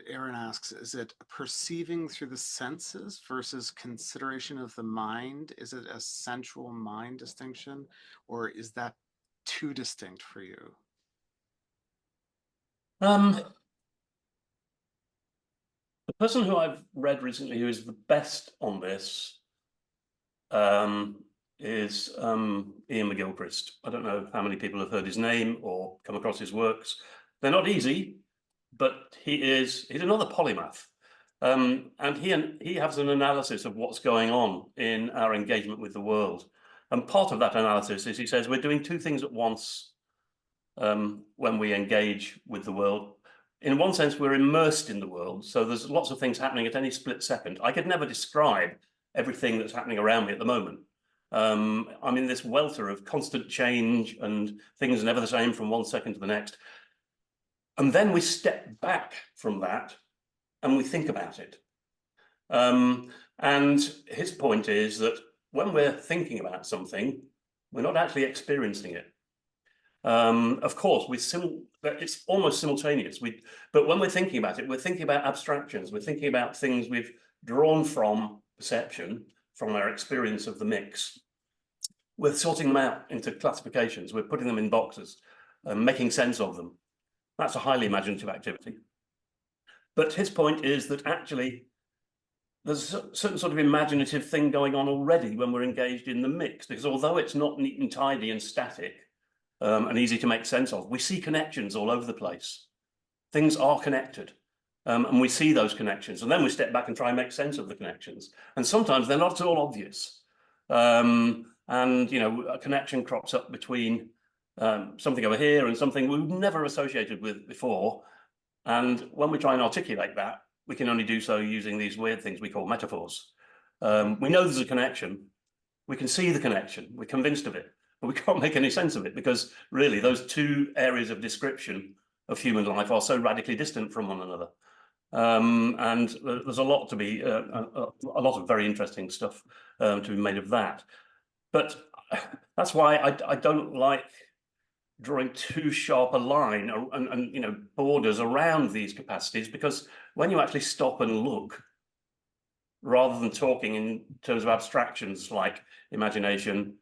[SPEAKER 2] Aaron asks, is it perceiving through the senses versus consideration of the mind? Is it a sensual mind distinction, or is that too distinct for you?
[SPEAKER 3] The person who I've read recently who is the best on this is Ian McGilchrist. I don't know how many people have heard his name or come across his works. They're not easy, but he's another polymath. And he has an analysis of what's going on in our engagement with the world. And part of that analysis is he says we're doing two things at once when we engage with the world. In one sense, we're immersed in the world. So there's lots of things happening at any split second. I could never describe everything that's happening around me at the moment. I'm in this welter of constant change and things are never the same from one second to the next. And then we step back from that and we think about it. And his point is that when we're thinking about something, we're not actually experiencing it. Of course, it's almost simultaneous. But when we're thinking about it, we're thinking about abstractions. We're thinking about things we've drawn from perception, from our experience of the mix. We're sorting them out into classifications. We're putting them in boxes and making sense of them. That's a highly imaginative activity. But his point is that actually there's a certain sort of imaginative thing going on already when we're engaged in the mix, because although it's not neat and tidy and static and easy to make sense of, we see connections all over the place. Things are connected. And we see those connections, and then we step back and try and make sense of the connections. And sometimes they're not at all obvious. And a connection crops up between something over here and something we've never associated with before. And when we try and articulate that, we can only do so using these weird things we call metaphors. We know there's a connection. We can see the connection. We're convinced of it, but we can't make any sense of it because really those two areas of description of human life are so radically distant from one another. And there's a lot to be, a lot of very interesting stuff to be made of that. But that's why I don't like drawing too sharp a line and borders around these capacities, because when you actually stop and look, rather than talking in terms of abstractions like imagination,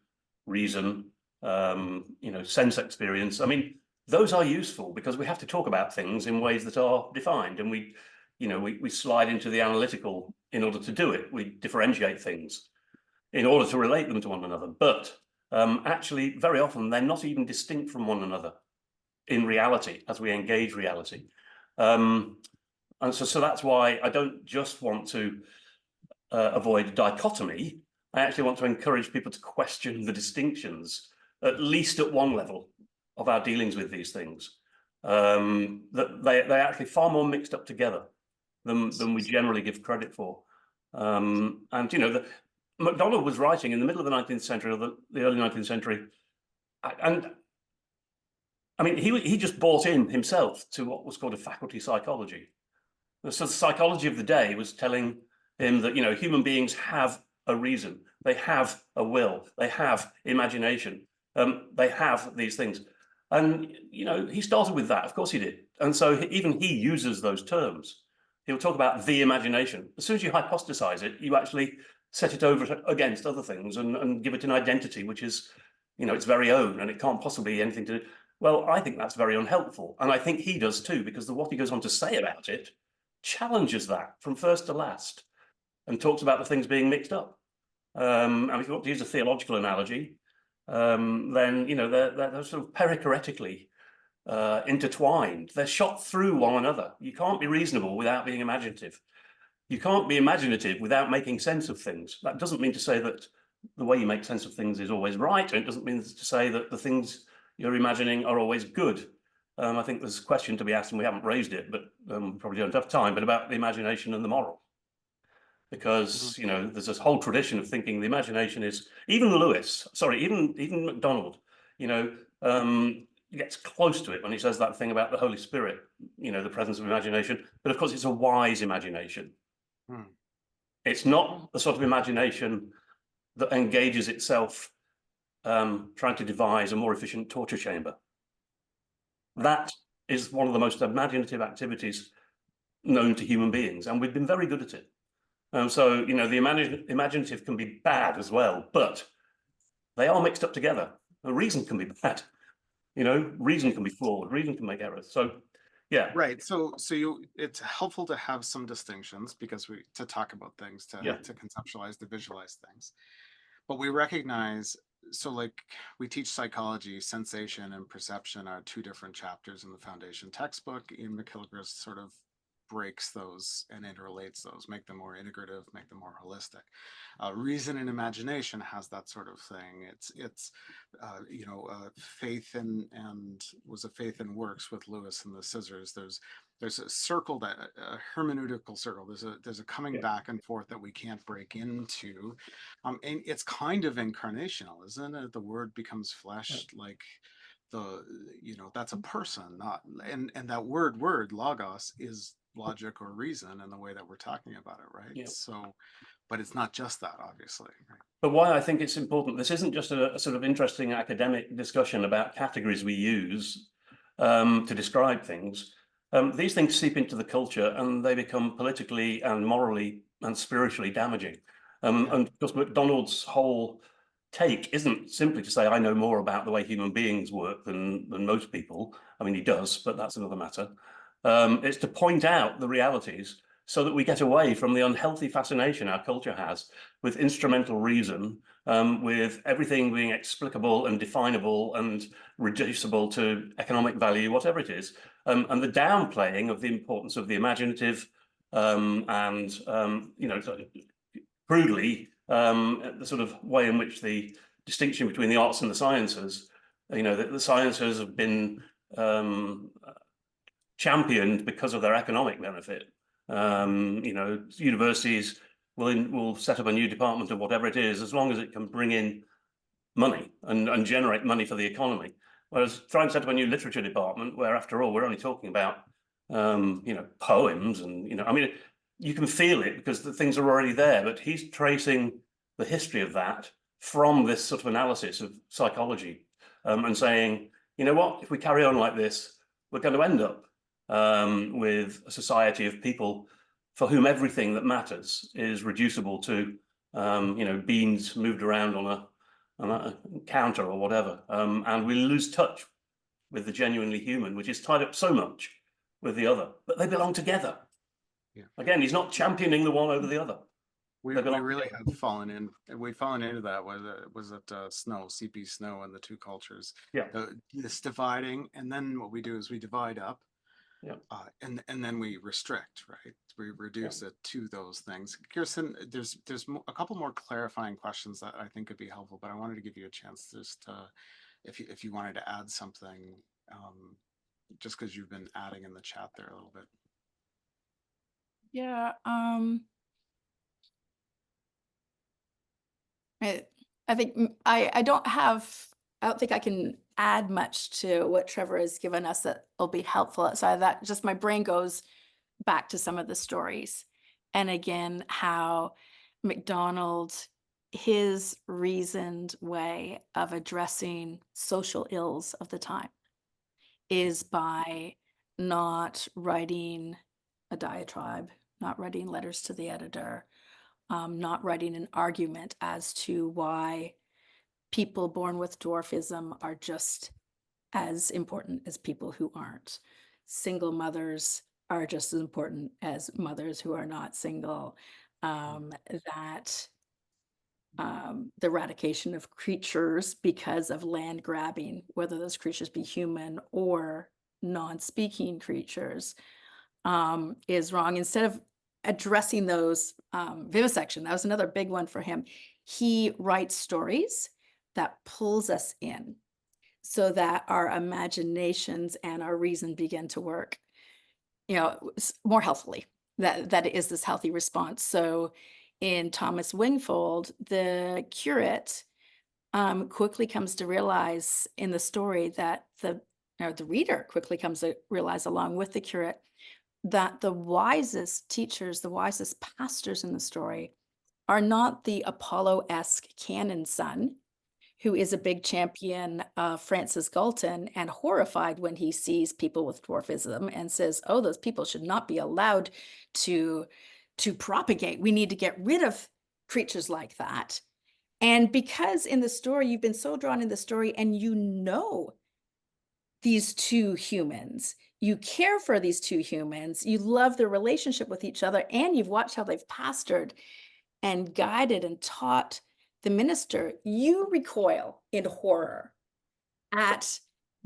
[SPEAKER 3] reason, sense experience, I mean, those are useful because we have to talk about things in ways that are defined, and we slide into the analytical in order to do it. We differentiate things in order to relate them to one another. But actually, very often, they're not even distinct from one another in reality as we engage reality. And so that's why I don't just want to avoid dichotomy. I actually want to encourage people to question the distinctions, at least at one level, of our dealings with these things. That they're actually far more mixed up together than we generally give credit for. MacDonald was writing in the middle of the 19th century, or the early 19th century, and I mean, he just bought in himself to what was called a faculty psychology. So the psychology of the day was telling him that, human beings have a reason, they have a will, they have imagination, they have these things. And, he started with that, of course he did. And so even he uses those terms. He'll talk about the imagination. As soon as you hypostasize it, you actually set it over against other things and give it an identity, which is, its very own, and it can't possibly be anything to do. Well, I think that's very unhelpful. And I think he does too, because what he goes on to say about it challenges that from first to last and talks about the things being mixed up. And if you want to use a theological analogy, then, they're sort of perichoretically intertwined. They're shot through one another. You can't be reasonable without being imaginative. You can't be imaginative without making sense of things. That doesn't mean to say that the way you make sense of things is always right. And it doesn't mean to say that the things you're imagining are always good. I think there's a question to be asked, and we haven't raised it, but we probably don't have time, but about the imagination and the moral. Because, you know, there's this whole tradition of thinking the imagination is, even MacDonald, you know, gets close to it when he says that thing about the Holy Spirit, you know, the presence of imagination. But of course, it's a wise imagination. It's not the sort of imagination that engages itself trying to devise a more efficient torture chamber. That is one of the most imaginative activities known to human beings, and we've been very good at it. So, you know, the imaginative can be bad as well, but they are mixed up together. The reason can be bad, you know, reason can be flawed, reason can make errors. So, yeah.
[SPEAKER 2] Right. So it's helpful to have some distinctions because to talk about things, to conceptualize, to visualize things. But we recognize, so like we teach psychology, sensation and perception are two different chapters in the foundation textbook. Ian McKilligress sort of breaks those and interrelates those, make them more integrative, make them more holistic. Reason and imagination has that sort of thing. It's you know, faith and was a faith and works with Lewis and the scissors. There's a circle, that a hermeneutical circle. There's a coming back and forth that we can't break into, and it's kind of incarnational, isn't it? The word becomes flesh, like you know, that's a person, not, and that word logos is logic or reason in the way that we're talking about it, right? So, but it's not just that, obviously, right?
[SPEAKER 3] But why I think it's important, this isn't just a sort of interesting academic discussion about categories we use to describe things. These things seep into the culture and they become politically and morally and spiritually damaging. And of course, MacDonald's whole take isn't simply to say, I know more about the way human beings work than most people. I mean, he does, but that's another matter. It's to point out the realities so that we get away from the unhealthy fascination our culture has with instrumental reason, with everything being explicable and definable and reducible to economic value, whatever it is, and the downplaying of the importance of the imaginative and, you know, crudely, the sort of way in which the distinction between the arts and the sciences, you know, the sciences have been championed because of their economic benefit. You know, universities will set up a new department of whatever it is, as long as it can bring in money and generate money for the economy. Whereas try and set up a new literature department, where after all, we're only talking about, you know, poems and, you know, I mean, you can feel it because the things are already there, but he's tracing the history of that from this sort of analysis of psychology and saying, you know what, if we carry on like this, we're going to end up with a society of people for whom everything that matters is reducible to, you know, beans moved around on a counter or whatever. And we lose touch with the genuinely human, which is tied up so much with the other, but they belong together. Again, he's not championing the one over the other.
[SPEAKER 2] We really have fallen into that. Was it Snow, CP Snow, and the two cultures? This dividing, and then what we do is we divide up. And then we restrict, right? We reduce it to those things. Kirstin, there's a couple more clarifying questions that I think could be helpful, but I wanted to give you a chance just if you wanted to add something, just because you've been adding in the chat there a little bit.
[SPEAKER 4] Yeah. I think I don't think I can add much to what Trevor has given us that will be helpful outside of that. Just my brain goes back to some of the stories. And again, how MacDonald, his reasoned way of addressing social ills of the time is by not writing a diatribe, not writing letters to the editor, not writing an argument as to why people born with dwarfism are just as important as people who aren't. Single mothers are just as important as mothers who are not single. That the eradication of creatures because of land grabbing, whether those creatures be human or non-speaking creatures is wrong. Instead of addressing those, vivisection, that was another big one for him. He writes stories that pulls us in so that our imaginations and our reason begin to work, more healthily, that it is this healthy response. So in Thomas Wingfold, the curate quickly comes to realize in the story that the reader quickly comes to realize along with the curate that the wisest teachers, the wisest pastors in the story are not the Apollo-esque canon son who is a big champion of Francis Galton and horrified when he sees people with dwarfism and says, oh, those people should not be allowed to propagate. We need to get rid of creatures like that. And because in the story, you've been so drawn in the story and these two humans, you care for these two humans, you love their relationship with each other, and you've watched how they've pastored and guided and taught the minister, you recoil in horror at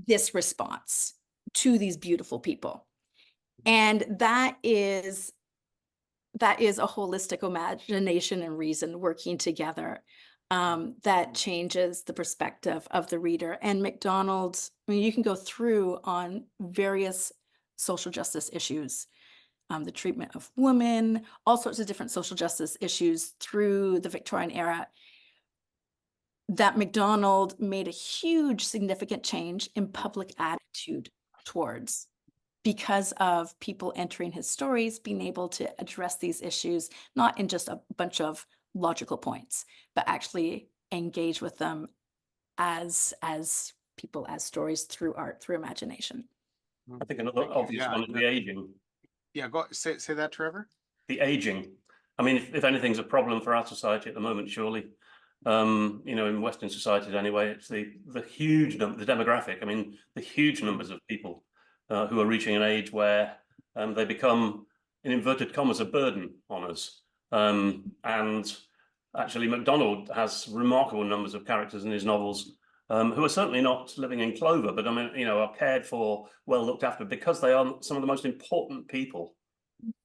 [SPEAKER 4] this response to these beautiful people. And that is a holistic imagination and reason working together that changes the perspective of the reader. And MacDonald, you can go through on various social justice issues, the treatment of women, all sorts of different social justice issues through the Victorian era, that MacDonald made a huge significant change in public attitude towards, because of people entering his stories, being able to address these issues, not in just a bunch of logical points, but actually engage with them as people, as stories, through art, through imagination.
[SPEAKER 3] I think another obvious one is the aging.
[SPEAKER 2] Yeah, say that, Trevor.
[SPEAKER 3] The aging. I mean, if anything's a problem for our society at the moment, surely, in Western societies anyway, it's the huge the demographic. I mean, the huge numbers of people who are reaching an age where they become, in inverted commas, a burden on us. And actually, MacDonald has remarkable numbers of characters in his novels who are certainly not living in clover, but I mean, are cared for, well looked after, because they are some of the most important people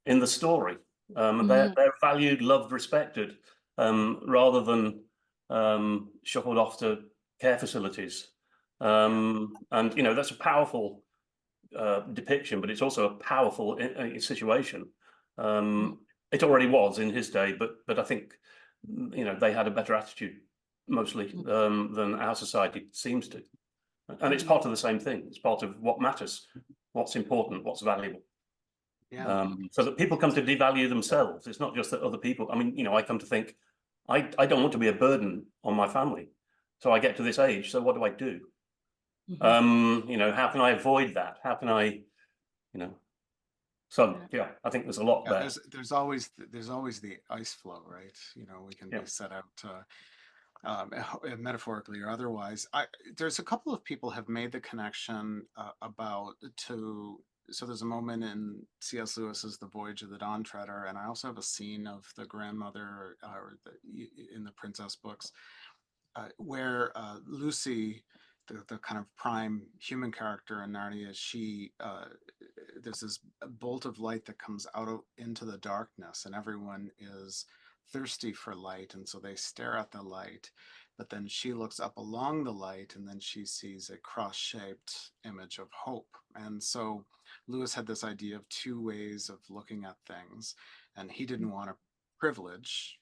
[SPEAKER 3] in the story. They're valued, loved, respected, rather than shuffled off to care facilities. And that's a powerful depiction, but it's also a powerful situation. It already was in his day, but I think they had a better attitude mostly than our society seems to. And it's part of the same thing. It's part of what matters, what's important, what's valuable.
[SPEAKER 2] Yeah.
[SPEAKER 3] So that people come to devalue themselves. It's not just that other people, I mean, I come to think, I don't want to be a burden on my family. So I get to this age, so what do I do? How can I avoid that? How can I, so yeah, I think there's a lot there.
[SPEAKER 2] There's always the ice flow, right? We can be set out metaphorically or otherwise. There's a couple of people have made the connection so there's a moment in C.S. Lewis's The Voyage of the Dawn Treader, and I also have a scene of the grandmother in the Princess books where Lucy, the kind of prime human character in Narnia, there's this bolt of light that comes out into the darkness, and everyone is thirsty for light, and so they stare at the light, but then she looks up along the light, and then she sees a cross-shaped image of hope. And so Lewis had this idea of two ways of looking at things, and he didn't want to privilege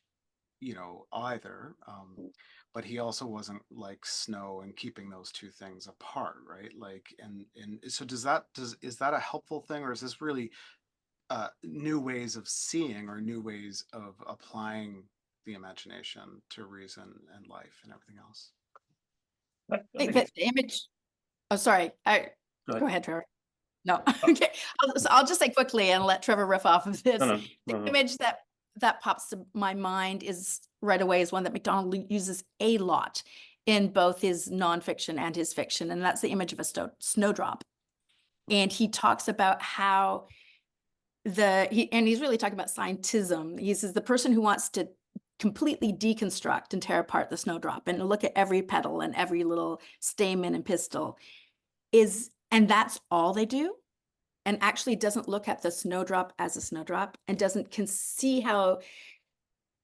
[SPEAKER 2] either, but he also wasn't like Snow and keeping those two things apart, right? Like, and so is that a helpful thing, or is this really new ways of seeing or new ways of applying the imagination to reason and life and everything else?
[SPEAKER 4] I think that the image. Oh, sorry. Go ahead, Trevor. No, okay. I'll just say quickly and let Trevor riff off of this. The image that pops to my mind is right away is one that MacDonald uses a lot in both his nonfiction and his fiction, and that's the image of a snowdrop. And he talks about how and he's really talking about scientism. He says the person who wants to completely deconstruct and tear apart the snowdrop and look at every petal and every little stamen and pistil And that's all they do, and actually doesn't look at the snowdrop as a snowdrop, and can see how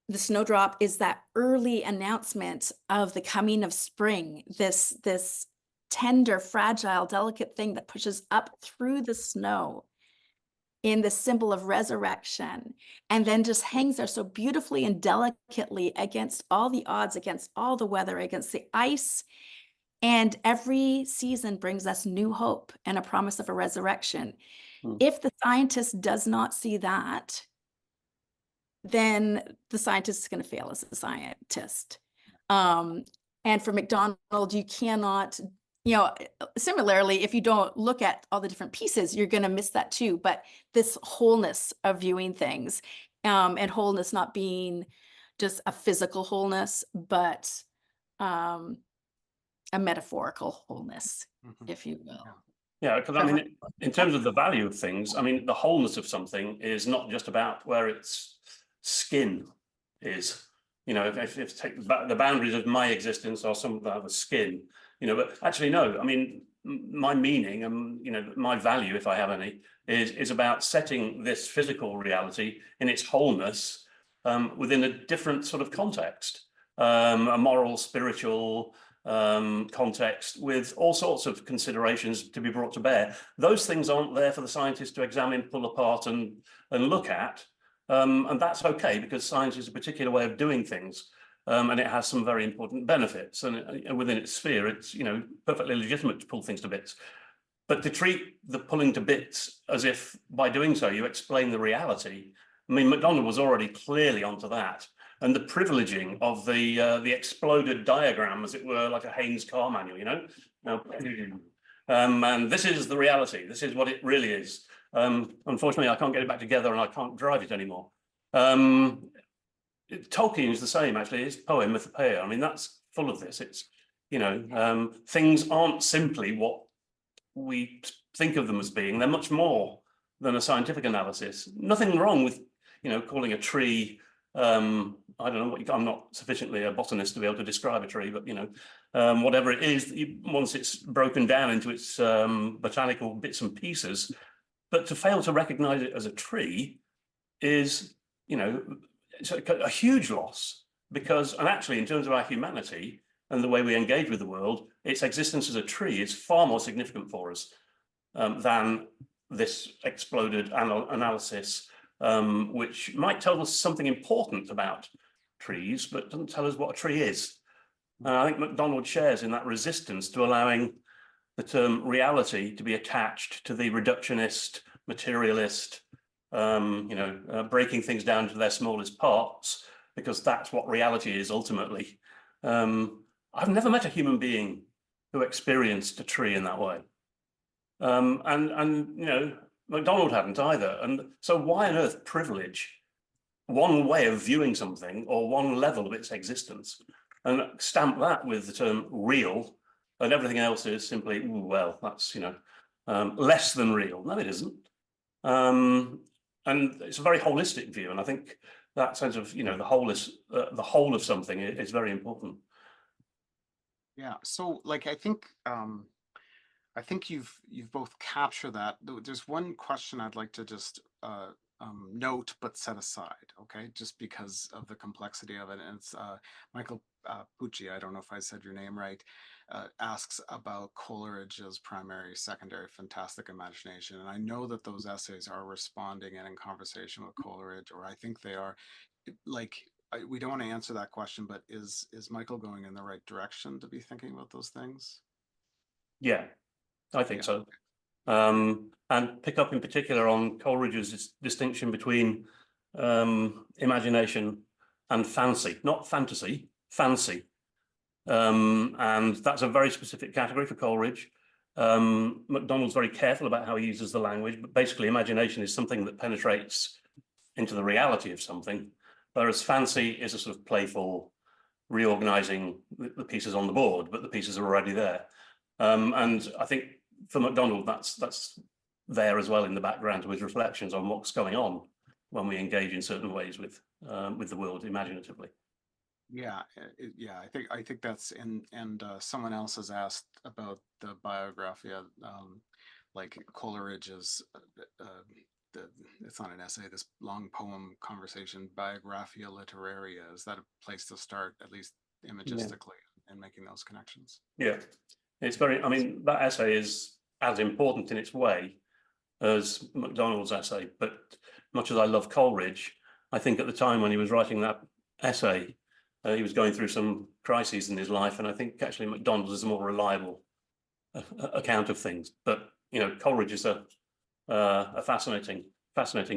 [SPEAKER 4] the snowdrop is that early announcement of the coming of spring, this tender, fragile, delicate thing that pushes up through the snow in the symbol of resurrection, and then just hangs there so beautifully and delicately against all the odds, against all the weather, against the ice. And every season brings us new hope and a promise of a resurrection. If the scientist does not see that, then the scientist is going to fail as a scientist. And for MacDonald, you cannot, similarly, if you don't look at all the different pieces, you're going to miss that too. But this wholeness of viewing things, and wholeness not being just a physical wholeness, but a metaphorical wholeness, if you will.
[SPEAKER 3] Yeah, because I mean, in terms of the value of things, I mean, the wholeness of something is not just about where its skin is. If take the boundaries of my existence or some of the skin, but actually no. I mean, my meaning and my value, if I have any, is about setting this physical reality in its wholeness within a different sort of context, a moral, spiritual context, with all sorts of considerations to be brought to bear. Those things aren't there for the scientists to examine, pull apart, and look at, and that's okay, because science is a particular way of doing things, and it has some very important benefits, and within its sphere, it's perfectly legitimate to pull things to bits. But to treat the pulling to bits as if by doing so you explain the reality, I mean, MacDonald was already clearly onto that. And the privileging of the exploded diagram, as it were, like a Haynes car manual, and this is the reality. This is what it really is. Unfortunately, I can't get it back together, and I can't drive it anymore. Tolkien is the same, actually. His poem Mythopoeia, I mean, that's full of this. It's things aren't simply what we think of them as being. They're much more than a scientific analysis. Nothing wrong with calling a tree. I don't know I'm not sufficiently a botanist to be able to describe a tree, but whatever it is, once it's broken down into its botanical bits and pieces, but to fail to recognize it as a tree is, it's a huge loss, because, and actually in terms of our humanity and the way we engage with the world, its existence as a tree is far more significant for us than this exploded analysis, which might tell us something important about trees, but doesn't tell us what a tree is. And I think MacDonald shares in that resistance to allowing the term reality to be attached to the reductionist, materialist, breaking things down to their smallest parts, because that's what reality is ultimately. I've never met a human being who experienced a tree in that way. MacDonald hadn't either. And so why on earth privilege one way of viewing something or one level of its existence and stamp that with the term real, and everything else is simply, well, that's, less than real? No, it isn't. And it's a very holistic view. And I think that sense of, the whole of something is very important.
[SPEAKER 2] Yeah. So I think you've both captured that. There's one question I'd like to just note but set aside, okay, just because of the complexity of it. And it's Michael Pucci, I don't know if I said your name right, asks about Coleridge's primary, secondary, fantastic imagination. And I know that those essays are responding and in conversation with Coleridge, or I think they are. We don't want to answer that question, but is Michael going in the right direction to be thinking about those things?
[SPEAKER 3] Yeah, I think so. And pick up in particular on Coleridge's distinction between imagination and fancy, not fantasy, fancy. And that's a very specific category for Coleridge. MacDonald's very careful about how he uses the language, but basically imagination is something that penetrates into the reality of something, whereas fancy is a sort of playful reorganizing the pieces on the board, but the pieces are already there. And I think for MacDonald, that's there as well in the background to his reflections on what's going on when we engage in certain ways with the world imaginatively.
[SPEAKER 2] Yeah, I think that's, and someone else has asked about the biography. like Coleridge's, it's not an essay, this long poem conversation, Biographia Literaria. Is that a place to start, at least imagistically, in making those connections?
[SPEAKER 3] Yeah, it's very, I mean, that essay is as important in its way as MacDonald's essay, but much as I love Coleridge, I think at the time when he was writing that essay, he was going through some crises in his life, and I think actually MacDonald's is a more reliable account of things. But you know, Coleridge is a fascinating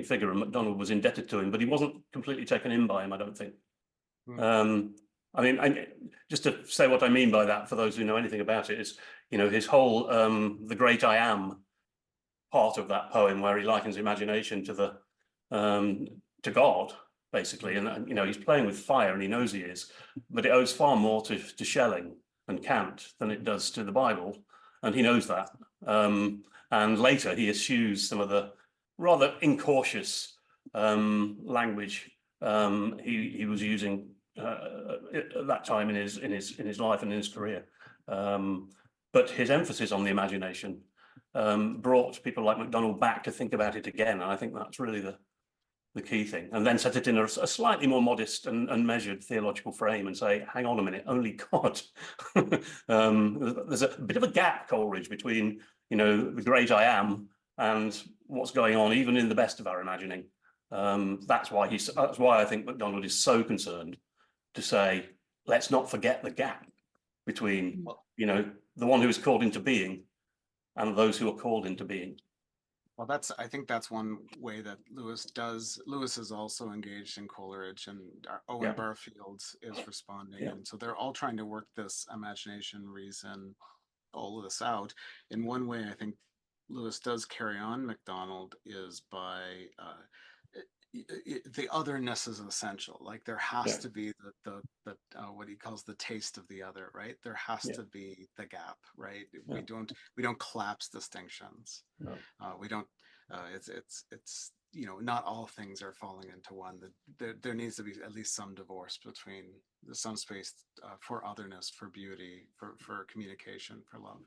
[SPEAKER 3] figure, and MacDonald was indebted to him, but he wasn't completely taken in by him, I don't think. I mean, just to say what I mean by that, for those who know anything about it, is, you know, his whole the great I am part of that poem, where he likens imagination to the to God, basically, and you know, he's playing with fire, and he knows he is, but it owes far more to Schelling and Kant than it does to the Bible, and he knows that. And later he eschews some of the rather incautious language he was using at that time in his life and in his career. But his emphasis on the imagination brought people like MacDonald back to think about it again, and I think that's really the key thing. And then set it in a slightly more modest and measured theological frame, and say, hang on a minute, only God. There's a bit of a gap, Coleridge, between, you know, the great I am and what's going on even in the best of our imagining. That's why I think MacDonald is so concerned to say, let's not forget the gap between, you know, the one who is called into being and those who are called into being.
[SPEAKER 2] Well, I think that's one way that Lewis is also engaged in Coleridge, and Owen Barfield is responding. And so they're all trying to work this imagination, reason, all of this out. In one way, I think Lewis does carry on MacDonald is by the otherness is essential. Like there has to be the what he calls the taste of the other, right? There has to be the gap, right? We don't collapse distinctions. We don't. It's you know, not all things are falling into one. There needs to be at least some divorce between some space for otherness, for beauty, for communication, for love.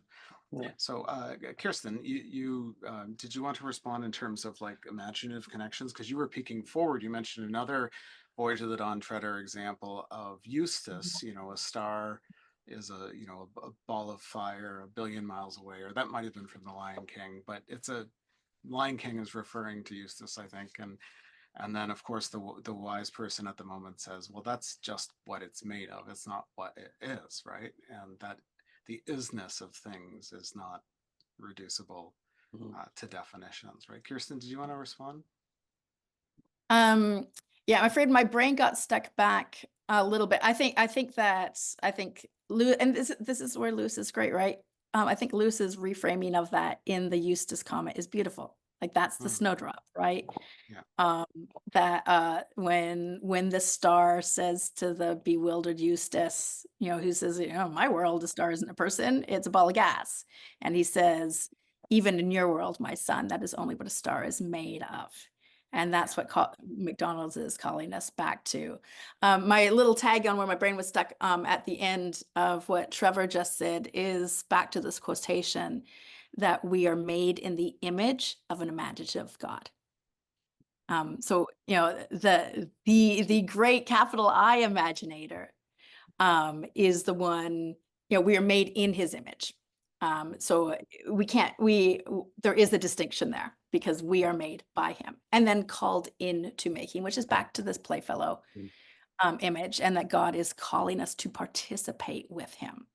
[SPEAKER 2] So Kirstin, you did you want to respond in terms of like imaginative connections? Because you were peeking forward. You mentioned another Voyage of the Dawn Treader example of Eustace. You know, a star is a ball of fire 1 billion miles away, or that might have been from the Lion King, but it's a Lion King is referring to Eustace, I think, and then of course the wise person at the moment says, well, that's just what it's made of. It's not what it is, right? And that the isness of things is not reducible to definitions, right? Kirstin, did you want to respond?
[SPEAKER 4] Yeah, I'm afraid my brain got stuck back a little bit. I think Lewis, and this is where Lewis is great, right? I think Lewis's reframing of that in the Eustace comment is beautiful. Like that's the snowdrop, right?
[SPEAKER 2] Yeah.
[SPEAKER 4] That when the star says to the bewildered Eustace, you know, who says, you know, my world, a star isn't a person, it's a ball of gas. And he says, even in your world, my son, that is only what a star is made of. And that's what MacDonald's is calling us back to. My little tag on where my brain was stuck at the end of what Trevor just said is back to this quotation that we are made in the image of an imaginative God. So, you know, the great capital I imaginator is the one, you know, we are made in his image. So there is a distinction there because we are made by him and then called into making, which is back to this playfellow image, and that God is calling us to participate with him.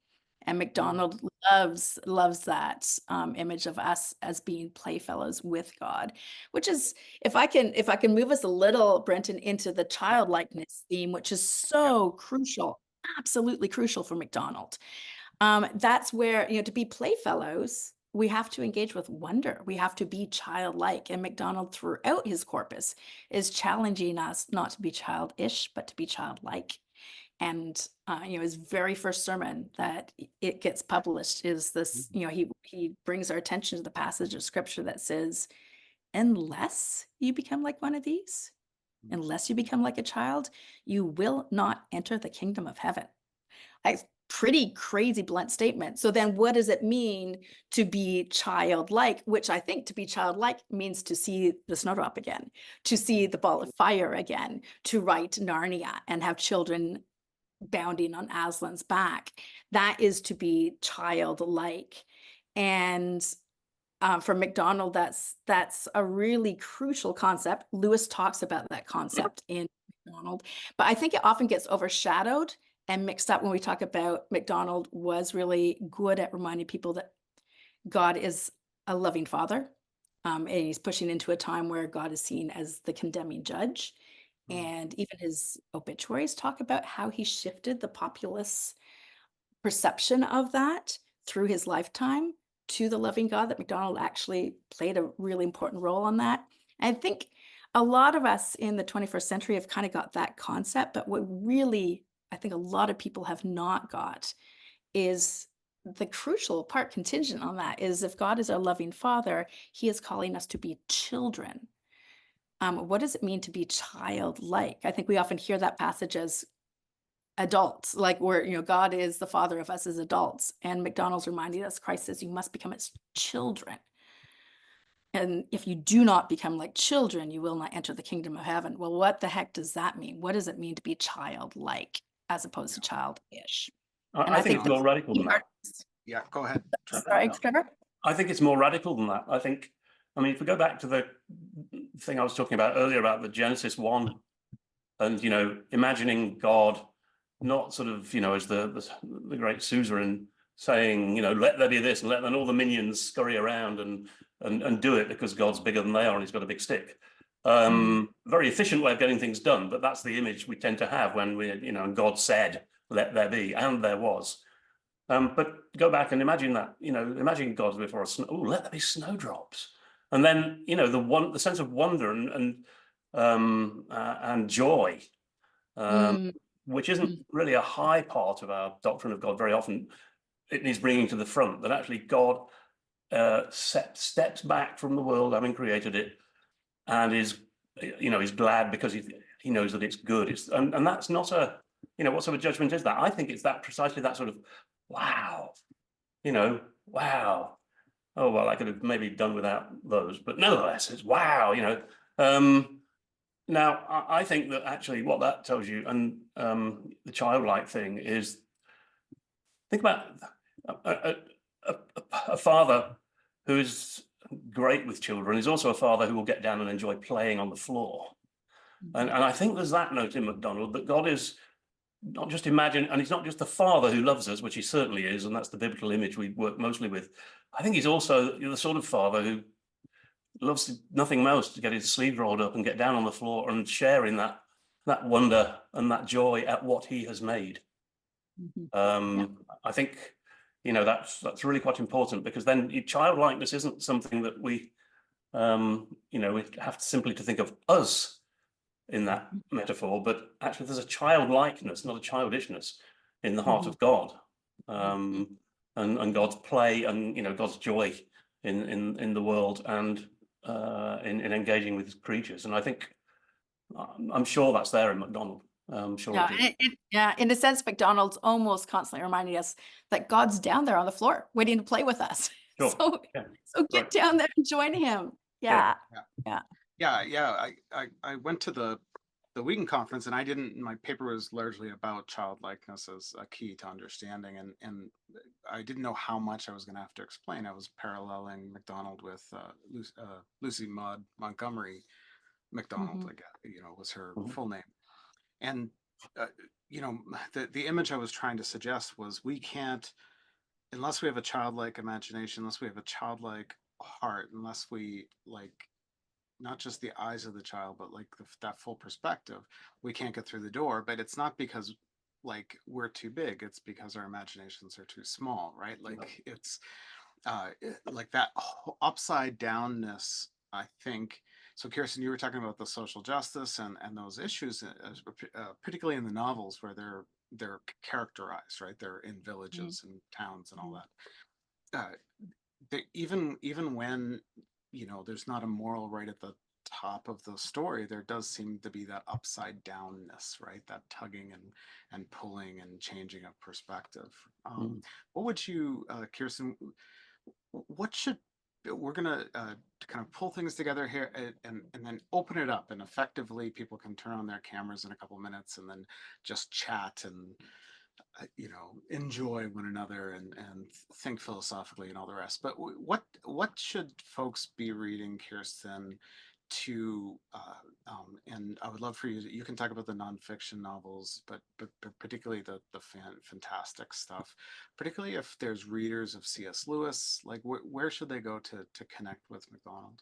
[SPEAKER 4] And MacDonald loves that image of us as being playfellows with God, which is, if I can move us a little, Brenton, into the childlikeness theme, which is so crucial, absolutely crucial for MacDonald. That's where, you know, to be playfellows, we have to engage with wonder. We have to be childlike. And MacDonald, throughout his corpus, is challenging us not to be childish, but to be childlike. And, you know, his very first sermon that it gets published is this, you know, he brings our attention to the passage of scripture that says, unless you become like one of these, unless you become like a child, you will not enter the kingdom of heaven. pretty crazy blunt statement. So then what does it mean to be childlike? Which I think to be childlike means to see the snowdrop again, to see the ball of fire again, to write Narnia and have children bounding on Aslan's back. That is to be childlike. And for MacDonald, that's a really crucial concept. Lewis talks about that concept in MacDonald, but I think it often gets overshadowed and mixed up when we talk about MacDonald was really good at reminding people that God is a loving father. And he's pushing into a time where God is seen as the condemning judge. And even his obituaries talk about how he shifted the populace perception of that through his lifetime to the loving God, that MacDonald actually played a really important role on that. And I think a lot of us in the 21st century have kind of got that concept, but what really I think a lot of people have not got is the crucial part contingent on that is if God is our loving father, he is calling us to be children. What does it mean to be childlike? I think we often hear that passage as adults, like where, God is the father of us as adults. And MacDonald's reminding us, Christ says you must become as children. And if you do not become like children, you will not enter the kingdom of heaven. Well, what the heck does that mean? What does it mean to be childlike as opposed to childish?
[SPEAKER 3] I think it's more radical than that.
[SPEAKER 2] Yeah, go ahead, Trevor.
[SPEAKER 4] Sorry, Trevor.
[SPEAKER 3] I think it's more radical than that. If we go back to the thing I was talking about earlier about the Genesis 1 and, imagining God not sort of, as the great suzerain saying, let there be this and let then all the minions scurry around and do it because God's bigger than they are and he's got a big stick. Very efficient way of getting things done, but that's the image we tend to have when we, and God said, let there be, and there was. But go back and imagine that, imagine God before let there be snowdrops. And then, the sense of wonder and joy, which isn't really a high part of our doctrine of God very often. It needs bringing to the front that actually God steps back from the world having created it and is glad because he knows that it's good. And that's not what sort of judgment is that? I think it's that precisely that sort of wow, wow. Oh, well, I could have maybe done without those, but nevertheless, it's wow, Now, I think that actually what that tells you and the childlike thing is, think about a father who is great with children is also a father who will get down and enjoy playing on the floor. And I think there's that note in MacDonald that God is not just and he's not just the father who loves us, which he certainly is, and that's the biblical image we work mostly with. I think he's also the sort of father who loves nothing most to get his sleeves rolled up and get down on the floor and share in that wonder and that joy at what he has made. I think that's really quite important, because then childlikeness isn't something that we we have simply to think of us in that metaphor, but actually there's a childlikeness, not a childishness, in the heart of God, and God's play and God's joy in the world and in engaging with his creatures. And I think I'm sure that's there in MacDonald. I'm sure.
[SPEAKER 4] In a sense, MacDonald's almost constantly reminding us that God's down there on the floor waiting to play with us.
[SPEAKER 3] Sure.
[SPEAKER 4] So get down there and join him. Yeah.
[SPEAKER 2] I went to the Wheaton conference, and my paper was largely about childlikeness as a key to understanding, and I didn't know how much I was going to have to explain. I was paralleling MacDonald with Lucy Maud Montgomery MacDonald, was her full name. And the image I was trying to suggest was, we can't, unless we have a childlike imagination, unless we have a childlike heart, unless we not just the eyes of the child, but that full perspective, we can't get through the door. But it's not because we're too big, it's because our imaginations are too small, right? It's that upside downness, I think. So Kirstin, you were talking about the social justice and those issues, particularly in the novels where they're characterized, right? They're in villages and towns and all that. Even when there's not a moral right at the top of the story, there does seem to be that upside downness, right? That tugging and pulling and changing of perspective. What would you, Kirstin, what should, we're gonna kind of pull things together here and then open it up, and effectively people can turn on their cameras in a couple minutes and then just chat and you know, enjoy one another and think philosophically and all the rest. But what should folks be reading, Kirstin, to and I would love for you to, you can talk about the nonfiction novels, but particularly the fantastic stuff, particularly if there's readers of C.S. Lewis, like where should they go to connect with MacDonald?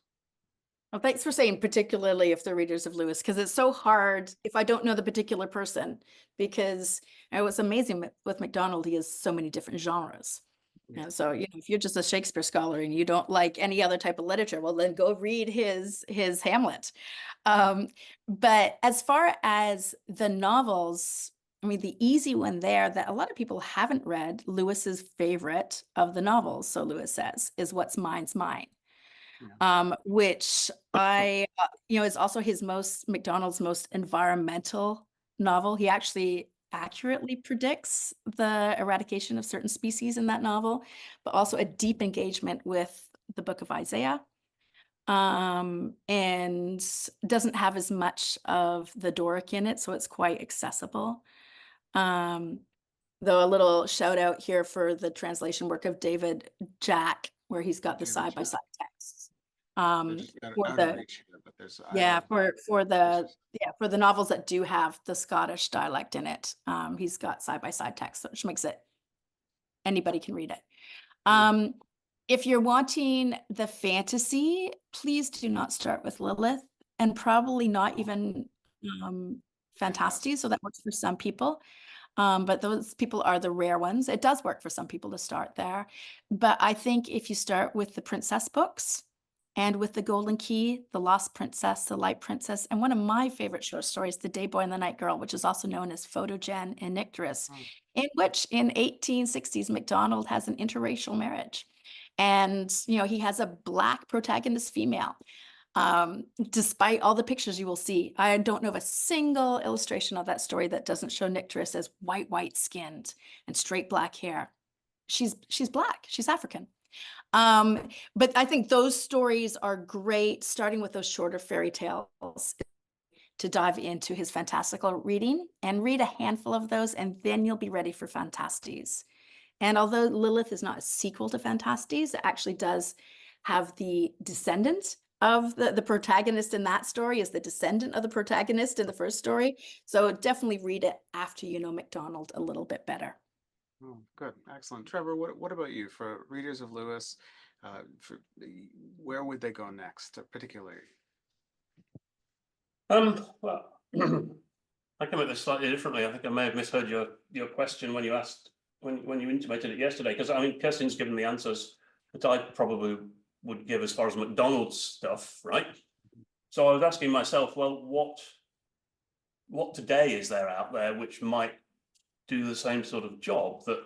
[SPEAKER 4] Well, thanks for saying particularly if they're readers of Lewis, because it's so hard if I don't know the particular person, because what's amazing with MacDonald, he has so many different genres.
[SPEAKER 2] Yeah.
[SPEAKER 4] And so, you know, if you're just a Shakespeare scholar and you don't like any other type of literature, well, then go read his Hamlet. But as far as the novels, I mean, the easy one there that a lot of people haven't read, Lewis's favorite of the novels, so Lewis says, is What's Mine's Mine. Which I, is also MacDonald's most environmental novel. He actually accurately predicts the eradication of certain species in that novel, but also a deep engagement with the book of Isaiah. And doesn't have as much of the Doric in it, so it's quite accessible. Though a little shout out here for the translation work of David Jack, where he's got the side-by-side texts. For the novels that do have the Scottish dialect in it, he's got side-by-side text, which makes it anybody can read it. If you're wanting the fantasy, please do not start with Lilith, and probably not even Fantasy. So that works for some people. But those people are the rare ones. It does work for some people to start there. But I think if you start with the princess books and with the Golden Key, the Lost Princess, the Light Princess, and one of my favorite short stories, The Day Boy and the Night Girl, which is also known as Photogen and Nycteris, in which in 1860s, MacDonald has an interracial marriage. And, you know, he has a Black protagonist female. Despite all the pictures you will see, I don't know of a single illustration of that story that doesn't show Nycteris as white skinned and straight black hair. She's Black, she's African. But I think those stories are great, starting with those shorter fairy tales, to dive into his fantastical reading and read a handful of those, and then you'll be ready for Fantastes. And although Lilith is not a sequel to Fantastes, it actually does have the descendant of the protagonist in that story is the descendant of the protagonist in the first story. So definitely read it after you know MacDonald a little bit better.
[SPEAKER 2] Oh, good. Excellent. Trevor, what about you? For readers of Lewis, where would they go next, particularly?
[SPEAKER 3] Well, I come at this slightly differently. I think I may have misheard your question when you asked, when you intimated it yesterday, because I mean, Kirstin's given the answers that I probably would give as far as MacDonald's stuff, right? So I was asking myself, well, what today is there out there which might do the same sort of job that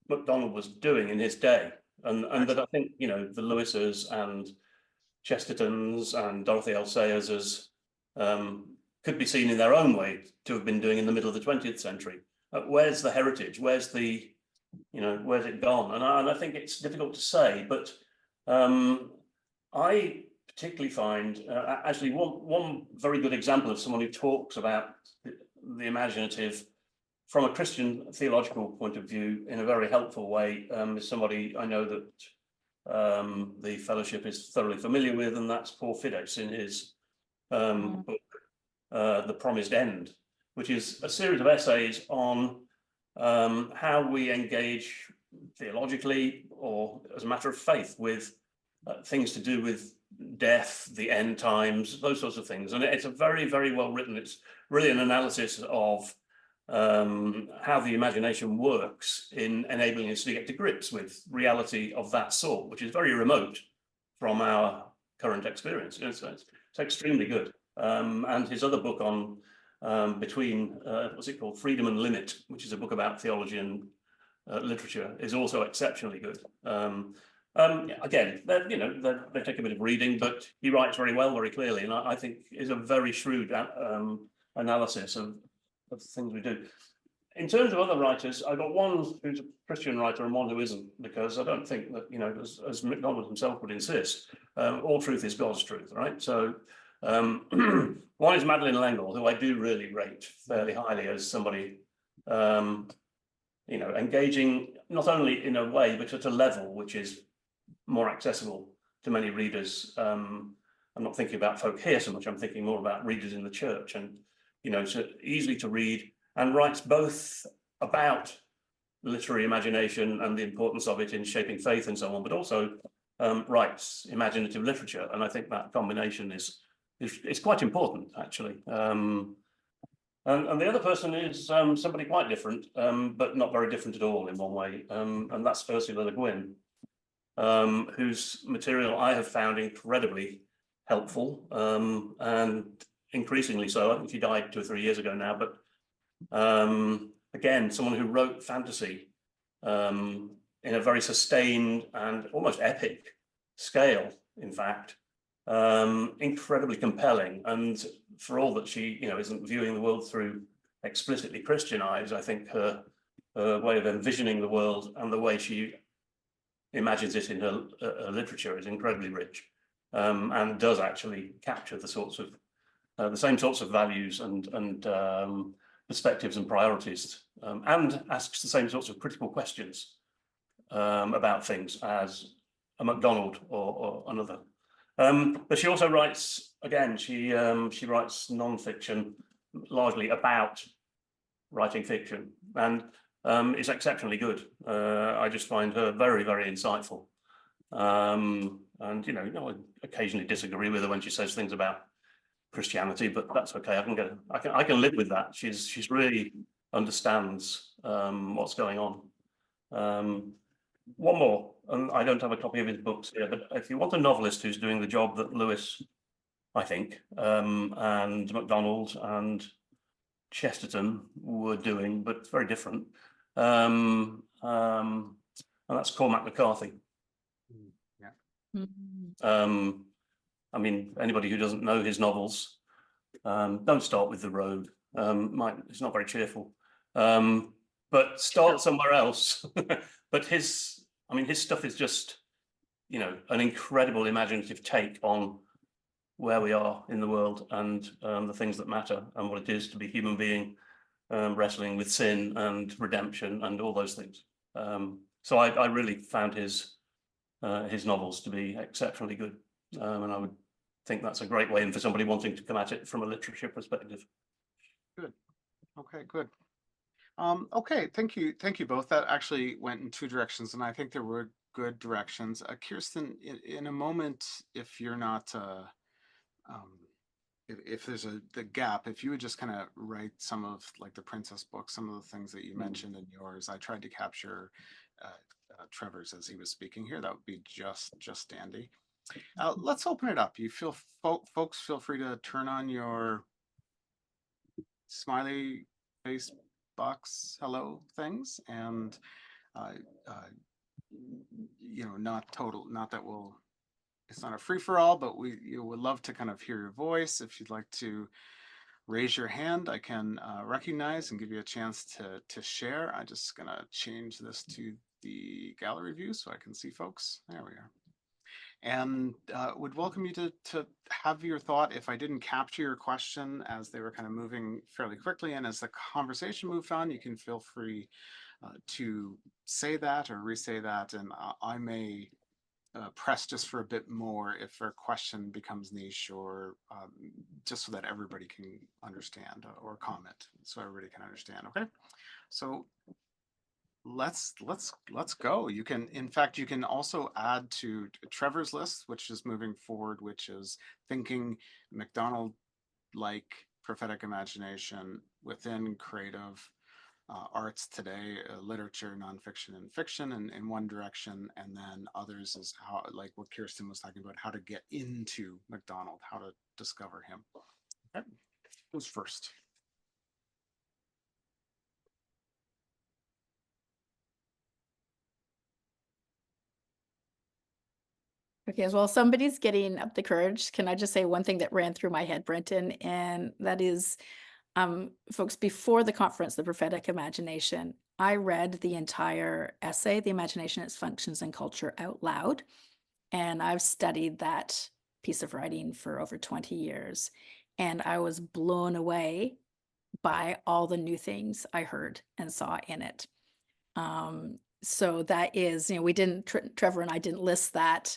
[SPEAKER 3] MacDonald was doing in his day? And that I think, you know, the Lewises and Chestertons and Dorothy L. Sayerses could be seen in their own way to have been doing in the middle of the 20th century. Where's the heritage? Where's the, you know, where's it gone? And I think it's difficult to say, but I particularly find actually one very good example of someone who talks about the imaginative from a Christian theological point of view in a very helpful way is somebody I know that the fellowship is thoroughly familiar with, and that's Paul Fides in his book, The Promised End, which is a series of essays on how we engage theologically or as a matter of faith with things to do with death, the end times, those sorts of things. And it's a very, very well written. It's really an analysis of how the imagination works in enabling us to get to grips with reality of that sort, which is very remote from our current experience. It's extremely good. And his other book on between, what's it called, Freedom and Limit, which is a book about theology and literature, is also exceptionally good. Again, they take a bit of reading, but he writes very well, very clearly, and I think is a very shrewd analysis of the things we do. In terms of other writers, I've got one who's a Christian writer and one who isn't, because I don't think that, as MacDonald himself would insist, all truth is God's truth, right? So one is Madeleine L'Engle, who I do really rate fairly highly as somebody, engaging not only in a way, but at a level which is more accessible to many readers. I'm not thinking about folk here so much, I'm thinking more about readers in the church, and so easily to read, and writes both about literary imagination and the importance of it in shaping faith and so on, but also writes imaginative literature, and I think that combination is quite important, actually. And the other person is somebody quite different, but not very different at all in one way, and that's Ursula Le Guin, whose material I have found incredibly helpful, and increasingly so. I think she died 2 or 3 years ago now, but again, someone who wrote fantasy in a very sustained and almost epic scale, in fact, incredibly compelling. And for all that she, isn't viewing the world through explicitly Christian eyes, I think her way of envisioning the world and the way she imagines it in her literature is incredibly rich, and does actually capture the sorts of the same sorts of values and perspectives and priorities, and asks the same sorts of critical questions about things as a MacDonald or another. But she also writes, again, she writes non-fiction largely about writing fiction, and is exceptionally good. I just find her very, very insightful. And I occasionally disagree with her when she says things about Christianity, but that's okay. I can live with that. She's really understands what's going on. One more, and I don't have a copy of his books here, but if you want a novelist who's doing the job that Lewis, I think, and MacDonald and Chesterton were doing, but it's very different, and that's Cormac McCarthy.
[SPEAKER 2] Yeah.
[SPEAKER 3] I mean, anybody who doesn't know his novels, don't start with The Road. It's not very cheerful, but start somewhere else. But his stuff is just, an incredible imaginative take on where we are in the world and the things that matter and what it is to be human being, wrestling with sin and redemption and all those things. So I really found his novels to be exceptionally good, and I would think that's a great way in for somebody wanting to come at it from a literature perspective.
[SPEAKER 2] Good. Okay, good. Okay, thank you both. That actually went in 2 directions, and I think there were good directions. Kirstin, in a moment, if you're not, if there's the gap, if you would just kind of write some of like the Princess book, some of the things that you mentioned in yours. I tried to capture Trevor's as he was speaking here. That would be just dandy. Let's open it up. You folks feel free to turn on your smiley face box hello things, and not that it's not a free-for-all, but you would love to kind of hear your voice. If you'd like to raise your hand, I can recognize and give you a chance to share. I'm just gonna change this to the gallery view so I can see folks. There we are. And would welcome you to have your thought. If I didn't capture your question as they were kind of moving fairly quickly, and as the conversation moved on, you can feel free to say that or re-say that, and I may press just for a bit more if a question becomes niche, or just so that everybody can understand, or comment so everybody can understand. Okay, so let's go. You can, in fact, you can also add to Trevor's list, which is moving forward, which is thinking MacDonald like prophetic imagination within creative arts today, literature, nonfiction, and fiction, in one direction, and then others is how, like what Kirstin was talking about, how to get into MacDonald, how to discover him. Okay, who's first?
[SPEAKER 4] Okay, as well, somebody's getting up the courage. Can I just say one thing that ran through my head, Brenton? And that is, folks, before the conference, the Prophetic Imagination, I read the entire essay, The Imagination, Its Functions and Culture, out loud. And I've studied that piece of writing for over 20 years. And I was blown away by all the new things I heard and saw in it. So that is, we didn't, Trevor and I didn't list that,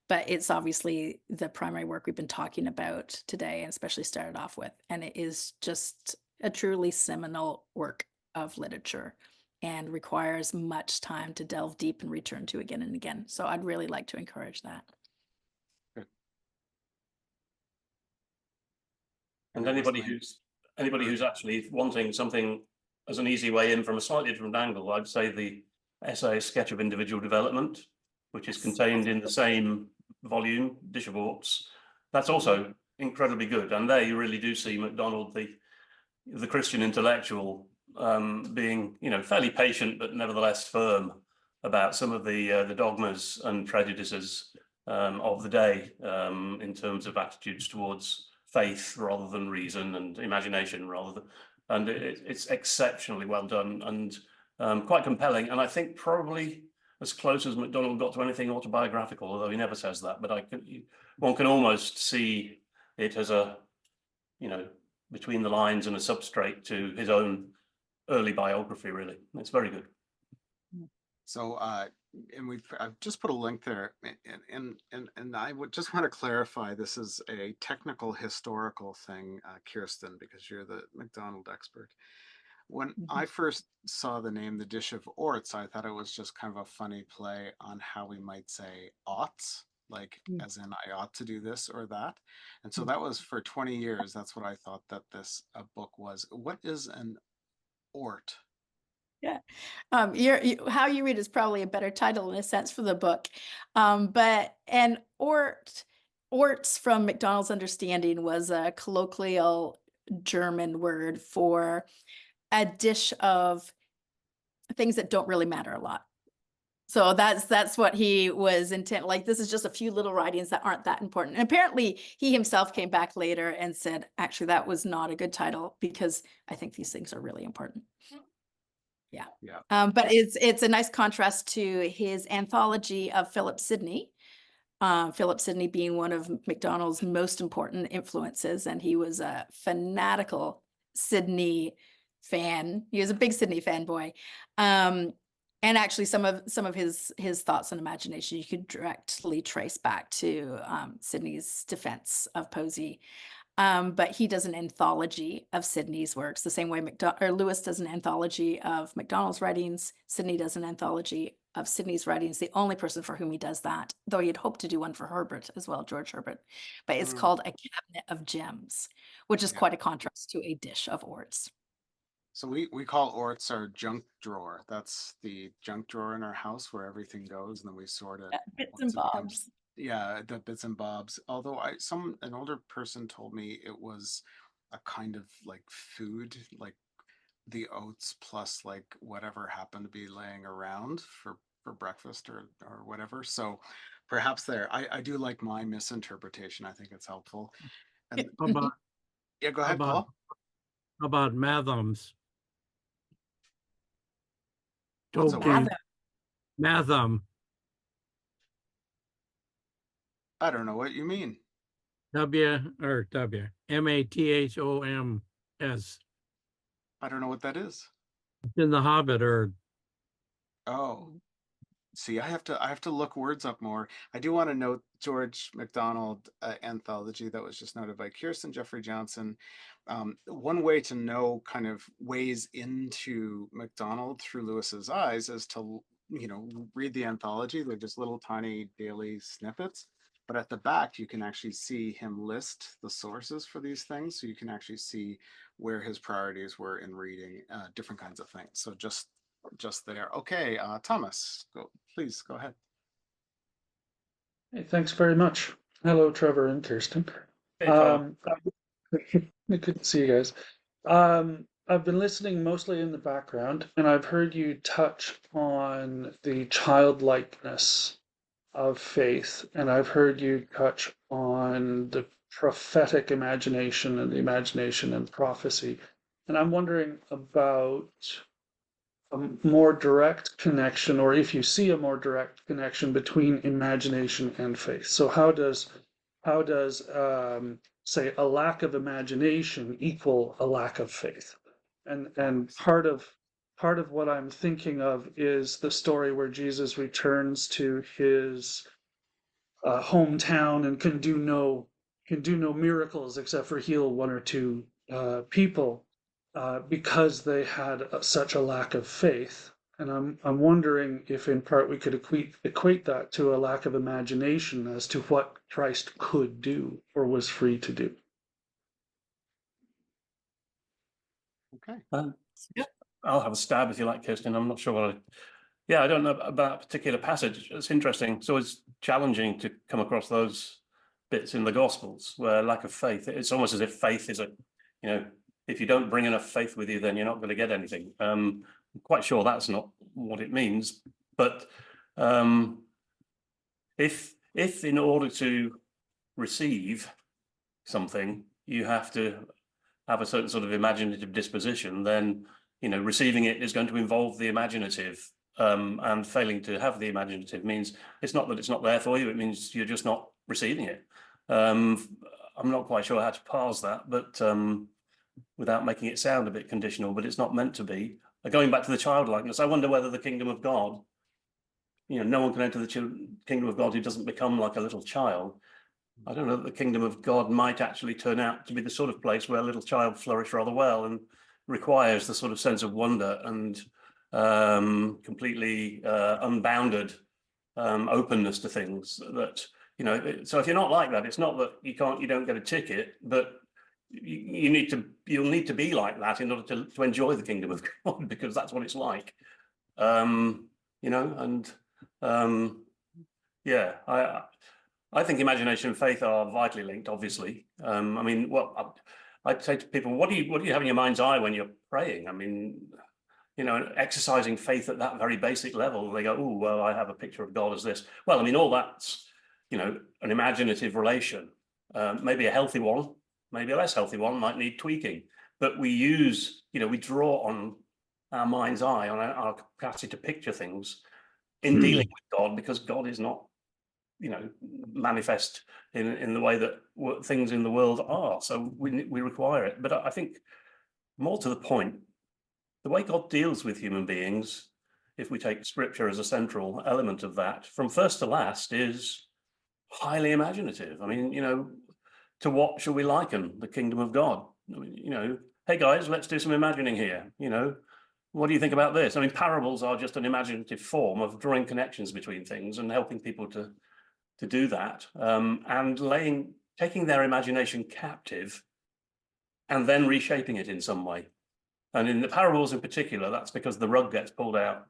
[SPEAKER 4] but it's obviously the primary work we've been talking about today, and especially started off with. And it is just a truly seminal work of literature and requires much time to delve deep and return to again and again. So I'd really like to encourage that.
[SPEAKER 3] And anybody who's actually wanting something as an easy way in from a slightly different angle, I'd say the essay Sketch of Individual Development, which is contained in the same volume, Dish of Orts. That's also incredibly good. And there you really do see MacDonald, the Christian intellectual, being, fairly patient, but nevertheless firm about some of the dogmas and prejudices of the day in terms of attitudes towards faith rather than reason, and imagination rather than, and it's exceptionally well done and quite compelling. And I think probably as close as MacDonald got to anything autobiographical, although he never says that, but one can almost see it as a, between the lines and a substrate to his own early biography, really. It's very good.
[SPEAKER 2] So, and I've just put a link there, and I would just want to clarify, this is a technical historical thing, Kirstin, because you're the MacDonald expert. When I first saw the name The Dish of Orts, I thought it was just kind of a funny play on how we might say oughts, like as in I ought to do this or that. And so that was for 20 years. That's what I thought that this book was. What is an ort?
[SPEAKER 4] Yeah, how you read is probably a better title in a sense for the book. But an orts from MacDonald's understanding was a colloquial German word for a dish of things that don't really matter a lot. So that's what he was intent. Like, this is just a few little writings that aren't that important. And apparently he himself came back later and said, actually, that was not a good title because I think these things are really important. Yeah. But it's a nice contrast to his anthology of Philip Sidney. Philip Sidney being one of MacDonald's most important influences, and he was a fanatical Sidney fan. He was a big Sidney fanboy. And actually some of his thoughts on imagination you could directly trace back to Sidney's defense of Posey. But he does an anthology of Sidney's works, the same way Lewis does an anthology of MacDonald's writings. Sidney does an anthology of Sidney's writings. The only person for whom he does that, though he had hoped to do one for Herbert as well, George Herbert. But it's called A Cabinet of Gems, which is quite a contrast to A Dish of Orts.
[SPEAKER 2] So we call orts our junk drawer. That's the junk drawer in our house where everything goes, and then we sort it.
[SPEAKER 4] Bits and bobs.
[SPEAKER 2] Yeah, the bits and bobs. Although an older person told me it was a kind of like food, like the oats plus like whatever happened to be laying around for breakfast or whatever. So perhaps I do like my misinterpretation. I think it's helpful. And yeah, go ahead, Paul.
[SPEAKER 5] How about Mathams? Matham.
[SPEAKER 2] I don't know what you mean.
[SPEAKER 5] M-A-T-H-O-M-S.
[SPEAKER 2] I don't know what that is.
[SPEAKER 5] It's in The Hobbit, or
[SPEAKER 2] see, I have to look words up more. I do want to note George MacDonald anthology that was just noted by Kirstin, Jeffrey Johnson. One way to know kind of ways into MacDonald through Lewis's eyes is to read the anthology. They're just little tiny daily snippets. But at the back, you can actually see him list the sources for these things. So you can actually see where his priorities were in reading different kinds of things. So just there. Okay, Thomas, please go ahead.
[SPEAKER 6] Hey, thanks very much. Hello, Trevor and Kirstin.
[SPEAKER 3] Hey, Tom.
[SPEAKER 6] Good to see you guys. I've been listening mostly in the background, and I've heard you touch on the childlikeness of faith, and I've heard you touch on the prophetic imagination and the imagination and prophecy. And I'm wondering about a more direct connection, or if you see a more direct connection between imagination and faith. So how does say a lack of imagination equal a lack of faith? And part of what I'm thinking of is the story where Jesus returns to his hometown and can do no miracles except for heal one or two people because they had such a lack of faith. And I'm wondering if in part we could equate that to a lack of imagination as to what Christ could do or was free to do.
[SPEAKER 2] Okay.
[SPEAKER 3] Yeah, I'll have a stab if you like, Kirstin. I'm not sure what I don't know about that particular passage. It's interesting. It's always challenging to come across those bits in the Gospels where lack of faith, it's almost as if faith is if you don't bring enough faith with you, then you're not going to get anything. I'm quite sure that's not what it means. But if in order to receive something, you have to have a certain sort of imaginative disposition, then receiving it is going to involve the imaginative, and failing to have the imaginative means it's not that it's not there for you, it means you're just not receiving it. I'm not quite sure how to parse that, but without making it sound a bit conditional, but it's not meant to be. Going back to the childlikeness, I wonder whether the kingdom of God, no one can enter the kingdom of God who doesn't become like a little child. I don't know that the kingdom of God might actually turn out to be the sort of place where a little child flourish rather well and requires the sort of sense of wonder and completely unbounded openness to things that, so if you're not like that, it's not that you don't get a ticket, but you'll need to be like that in order to enjoy the kingdom of God, because that's what it's like. I think imagination and faith are vitally linked, obviously. I'd say to people, what do you have in your mind's eye when you're praying? I mean, exercising faith at that very basic level, they go, oh, well, I have a picture of God as this. Well, I mean, all that's, an imaginative relation, maybe a healthy one, maybe a less healthy one, might need tweaking. But we use, we draw on our mind's eye, on our capacity to picture things in dealing with God, because God is not, manifest in the way that things in the world are. So we require it. But I think more to the point, the way God deals with human beings, if we take scripture as a central element of that, from first to last, is highly imaginative. I mean, to what shall we liken the kingdom of God? I mean, hey guys, let's do some imagining here. What do you think about this? I mean, parables are just an imaginative form of drawing connections between things and helping people to do that, and taking their imagination captive and then reshaping it in some way. And in the parables in particular, that's because the rug gets pulled out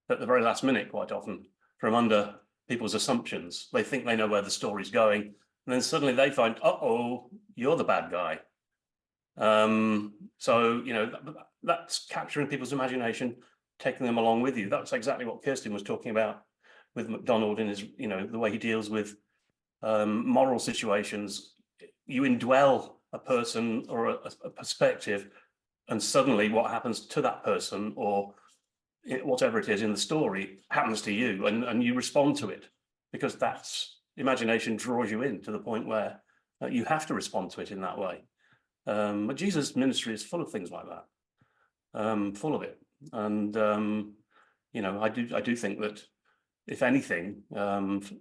[SPEAKER 3] at the very last minute quite often from under people's assumptions. They think they know where the story's going, and then suddenly they find, uh-oh, you're the bad guy. So, that's capturing people's imagination, taking them along with you. That's exactly what Kirstin was talking about with MacDonald in his, the way he deals with moral situations. You indwell a person or a perspective, and suddenly what happens to that person or whatever it is in the story happens to you, and you respond to it, because that's imagination draws you in to the point where you have to respond to it in that way. But Jesus' ministry is full of things like that, full of it. And, I do think that, if anything,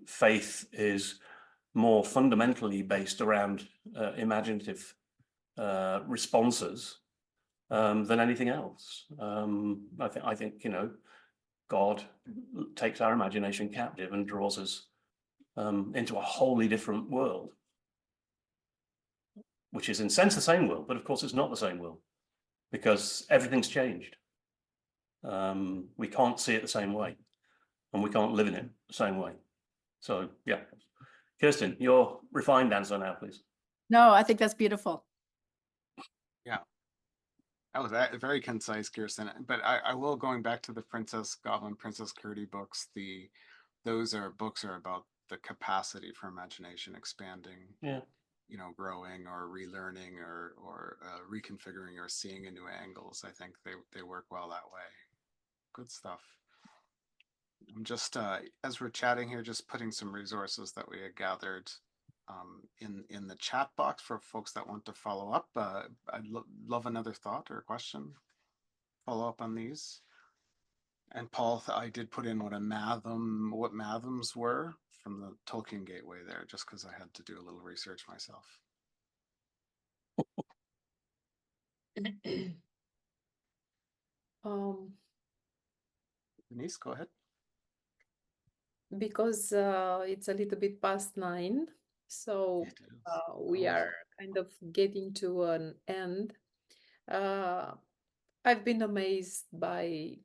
[SPEAKER 3] faith is more fundamentally based around imaginative responses than anything else. I think God takes our imagination captive and draws us into a wholly different world, which is in a sense the same world, but of course it's not the same world, because everything's changed. We can't see it the same way, and we can't live in it the same way. So, yeah. Kirstin, your refined answer now, please.
[SPEAKER 4] No, I think that's beautiful.
[SPEAKER 2] Yeah. That was very concise, Kirstin. But I will, going back to the Princess Goblin, Princess Curdy books, the those books are about the capacity for imagination expanding,
[SPEAKER 3] Yeah.
[SPEAKER 2] growing or relearning or reconfiguring or seeing in new angles. I think they work well that way. Good stuff. I'm just, as we're chatting here, just putting some resources that we had gathered in the chat box for folks that want to follow up. I'd love another thought or question. Follow up on these. And Paul, I did put in what mathoms were from the Tolkien Gateway there, just because I had to do a little research myself. Denise, go ahead.
[SPEAKER 1] Because it's a little bit past 9, so we are kind of getting to an end. I've been amazed by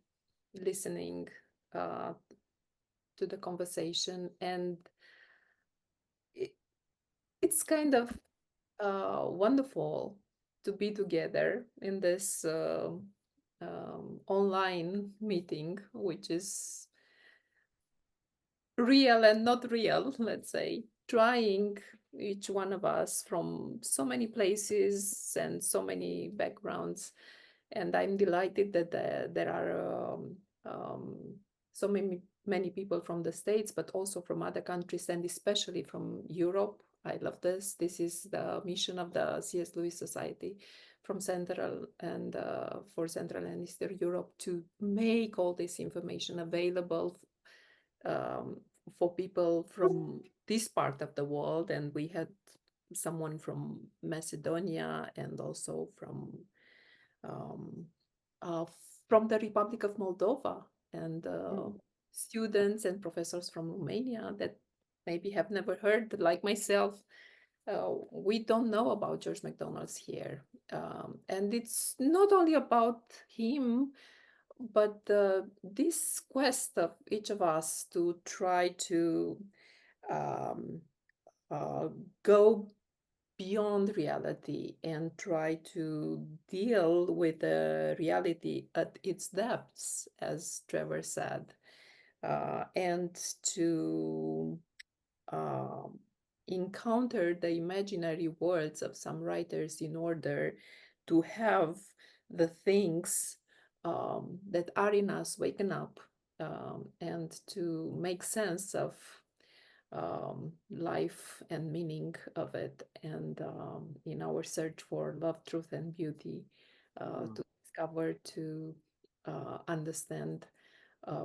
[SPEAKER 1] listening to the conversation, and it's kind of wonderful to be together in this online meeting, which is real and not real, let's say, trying each one of us from so many places and so many backgrounds. And I'm delighted that there are so many people from the States, but also from other countries, and especially from Europe. I love this. This is the mission of the C.S. Lewis Society from Central and for Central and Eastern Europe, to make all this information available for people from this part of the world. And we had someone from Macedonia and also from the Republic of Moldova, and students and professors from Romania that maybe have never heard, like myself. We don't know about George MacDonald's here. And it's not only about him, but this quest of each of us to try to go beyond reality and try to deal with the reality at its depths, as Trevor said, and to encounter the imaginary worlds of some writers in order to have the things that are in us waken up, and to make sense of life and meaning of it, and in our search for love, truth, and beauty, to discover, to understand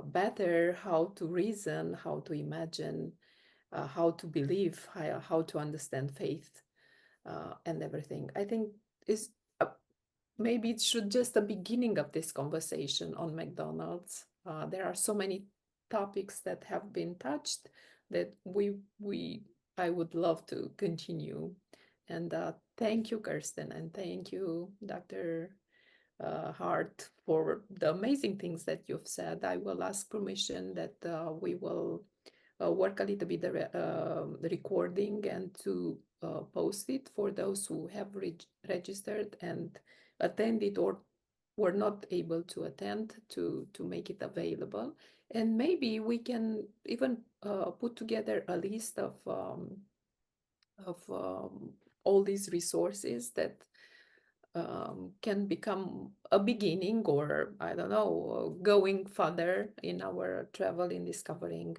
[SPEAKER 1] better how to reason, how to imagine, how to believe, how to understand faith, and everything. I think is maybe it should just the beginning of this conversation on MacDonald's. There are so many topics that have been touched that I would love to continue. And thank you, Kirstin, and thank you, Dr. Hart, for the amazing things that you've said. I will ask permission that we will work a little bit the recording and to post it for those who have registered and attended or were not able to attend, to make it available. And maybe we can even put together a list of all these resources that can become a beginning, or I don't know, going further in our travel in discovering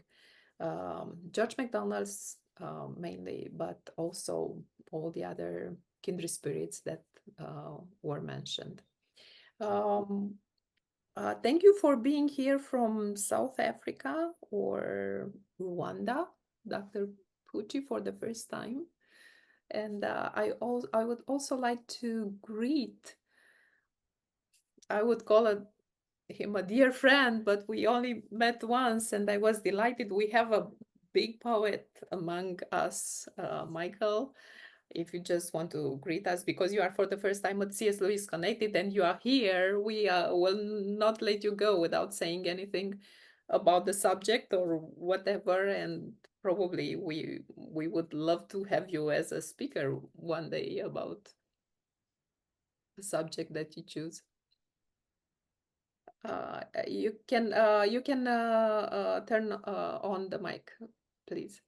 [SPEAKER 1] George MacDonald's mainly, but also all the other kindred spirits that were mentioned. Thank you for being here from South Africa or Rwanda, Dr. Pucci, for the first time. And I would also like to greet, I would call him a dear friend, but we only met once, and I was delighted. We have a big poet among us, Michael. If you just want to greet us, because you are for the first time at CS Lewis Connected and you are here, we will not let you go without saying anything about the subject or whatever. And probably we would love to have you as a speaker one day about the subject that you choose. you can turn on the mic, please.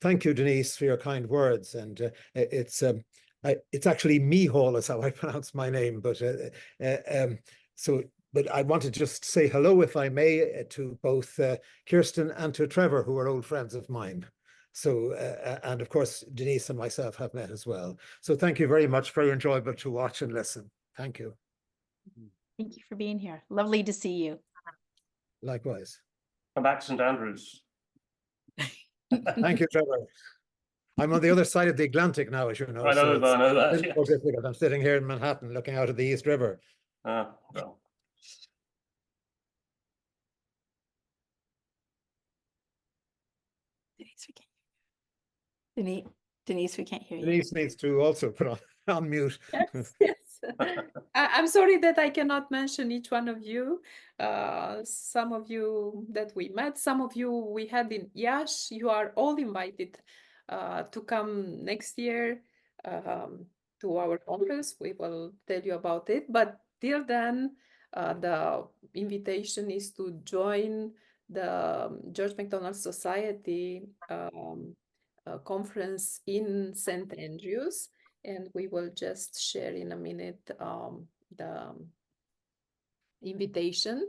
[SPEAKER 7] Thank you, Denise, for your kind words. And it's actually Mihal is how I pronounce my name. But but I want to just say hello, if I may, to both Kirstin and to Trevor, who are old friends of mine. So, and of course, Denise and myself have met as well. So thank you very much. Very enjoyable to watch and listen. Thank you.
[SPEAKER 4] Thank you for being here. Lovely to see you.
[SPEAKER 7] Likewise.
[SPEAKER 3] Come back, St. Andrews.
[SPEAKER 7] Thank you, Trevor. I'm on the other side of the Atlantic now, as you know.
[SPEAKER 3] I know,
[SPEAKER 7] so
[SPEAKER 3] I know that.
[SPEAKER 7] it's more difficult. I'm sitting here in Manhattan looking out at the East River.
[SPEAKER 3] Well.
[SPEAKER 4] Denise, we can't hear you.
[SPEAKER 7] Denise needs to also put on mute.
[SPEAKER 1] Yes, yes. I'm sorry that I cannot mention each one of you. Some of you that we met, some of you we had in Yash. You are all invited to come next year to our conference. We will tell you about it. But till then, the invitation is to join the George MacDonald Society conference in St. Andrews. And we will just share in a minute the invitation.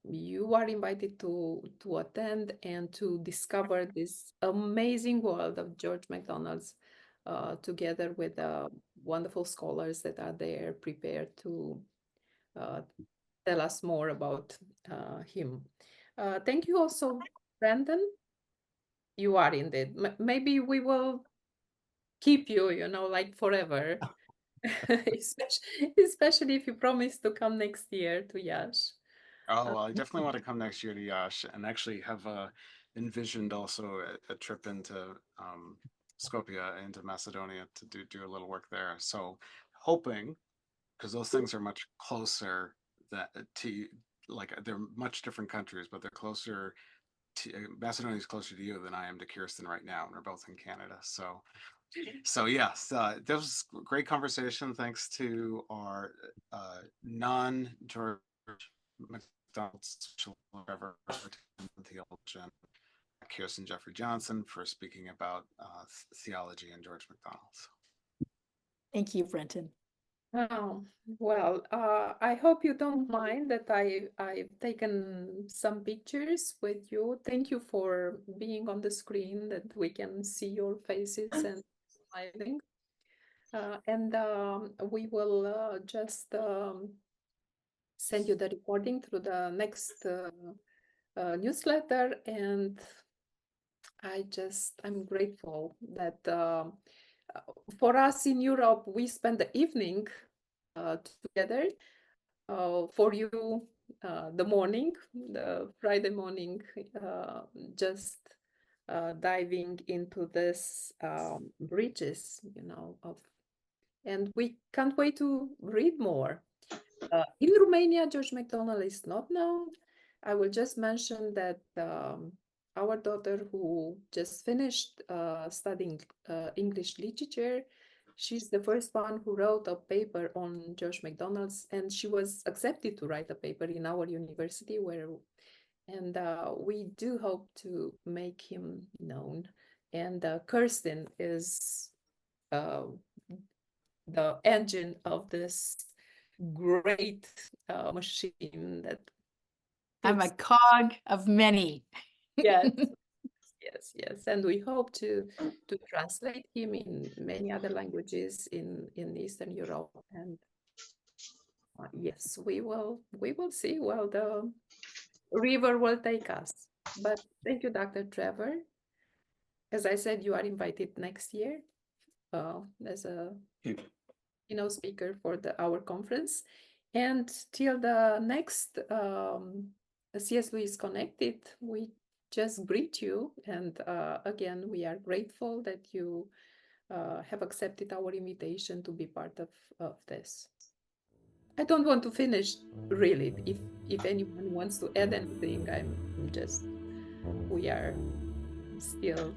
[SPEAKER 1] You are invited to attend and to discover this amazing world of George MacDonald's together with the wonderful scholars that are there prepared to tell us more about him. Thank you also, Brenton. You are indeed. Maybe we will keep you, like forever. especially if you promise to come next year to Yash.
[SPEAKER 2] Oh, well, I definitely want to come next year to Yash, and actually have envisioned also a trip into Skopje, into Macedonia, to do a little work there. So hoping, because those things are much closer to, like, they're much different countries, but they're closer to, Macedonia is closer to you than I am to Kirstin right now, and we're both in Canada. So yes, that was a great conversation. Thanks to our non-George MacDonald's Trevor, theologian, Kirstin Jeffrey Johnson, for speaking about theology and George MacDonald.
[SPEAKER 4] Thank you, Brenton.
[SPEAKER 1] Oh, well, I hope you don't mind that I've taken some pictures with you. Thank you for being on the screen, that we can see your faces and smiling. And we will just send you the recording through the next newsletter. And I'm grateful that for us in Europe, we spend the evening together. For you, the morning, the Friday morning, just diving into this bridges, and we can't wait to read more. In Romania, George MacDonald is not known. I will just mention that our daughter, who just finished studying English literature, she's the first one who wrote a paper on George MacDonald's, and she was accepted to write a paper in our university, and we do hope to make him known. And Kirstin is the engine of this great machine that
[SPEAKER 4] I'm a cog of many.
[SPEAKER 1] yes. Yes, and we hope to translate him in many other languages in Eastern Europe. And yes, we will see. Well, the river will take us. But thank you, Dr. Trevor. As I said, you are invited next year as a speaker for our conference. And till the next CSLKS Connected, we just greet you. And again, we are grateful that you have accepted our invitation to be part of this. I don't want to finish, really. If anyone wants to add anything, we are still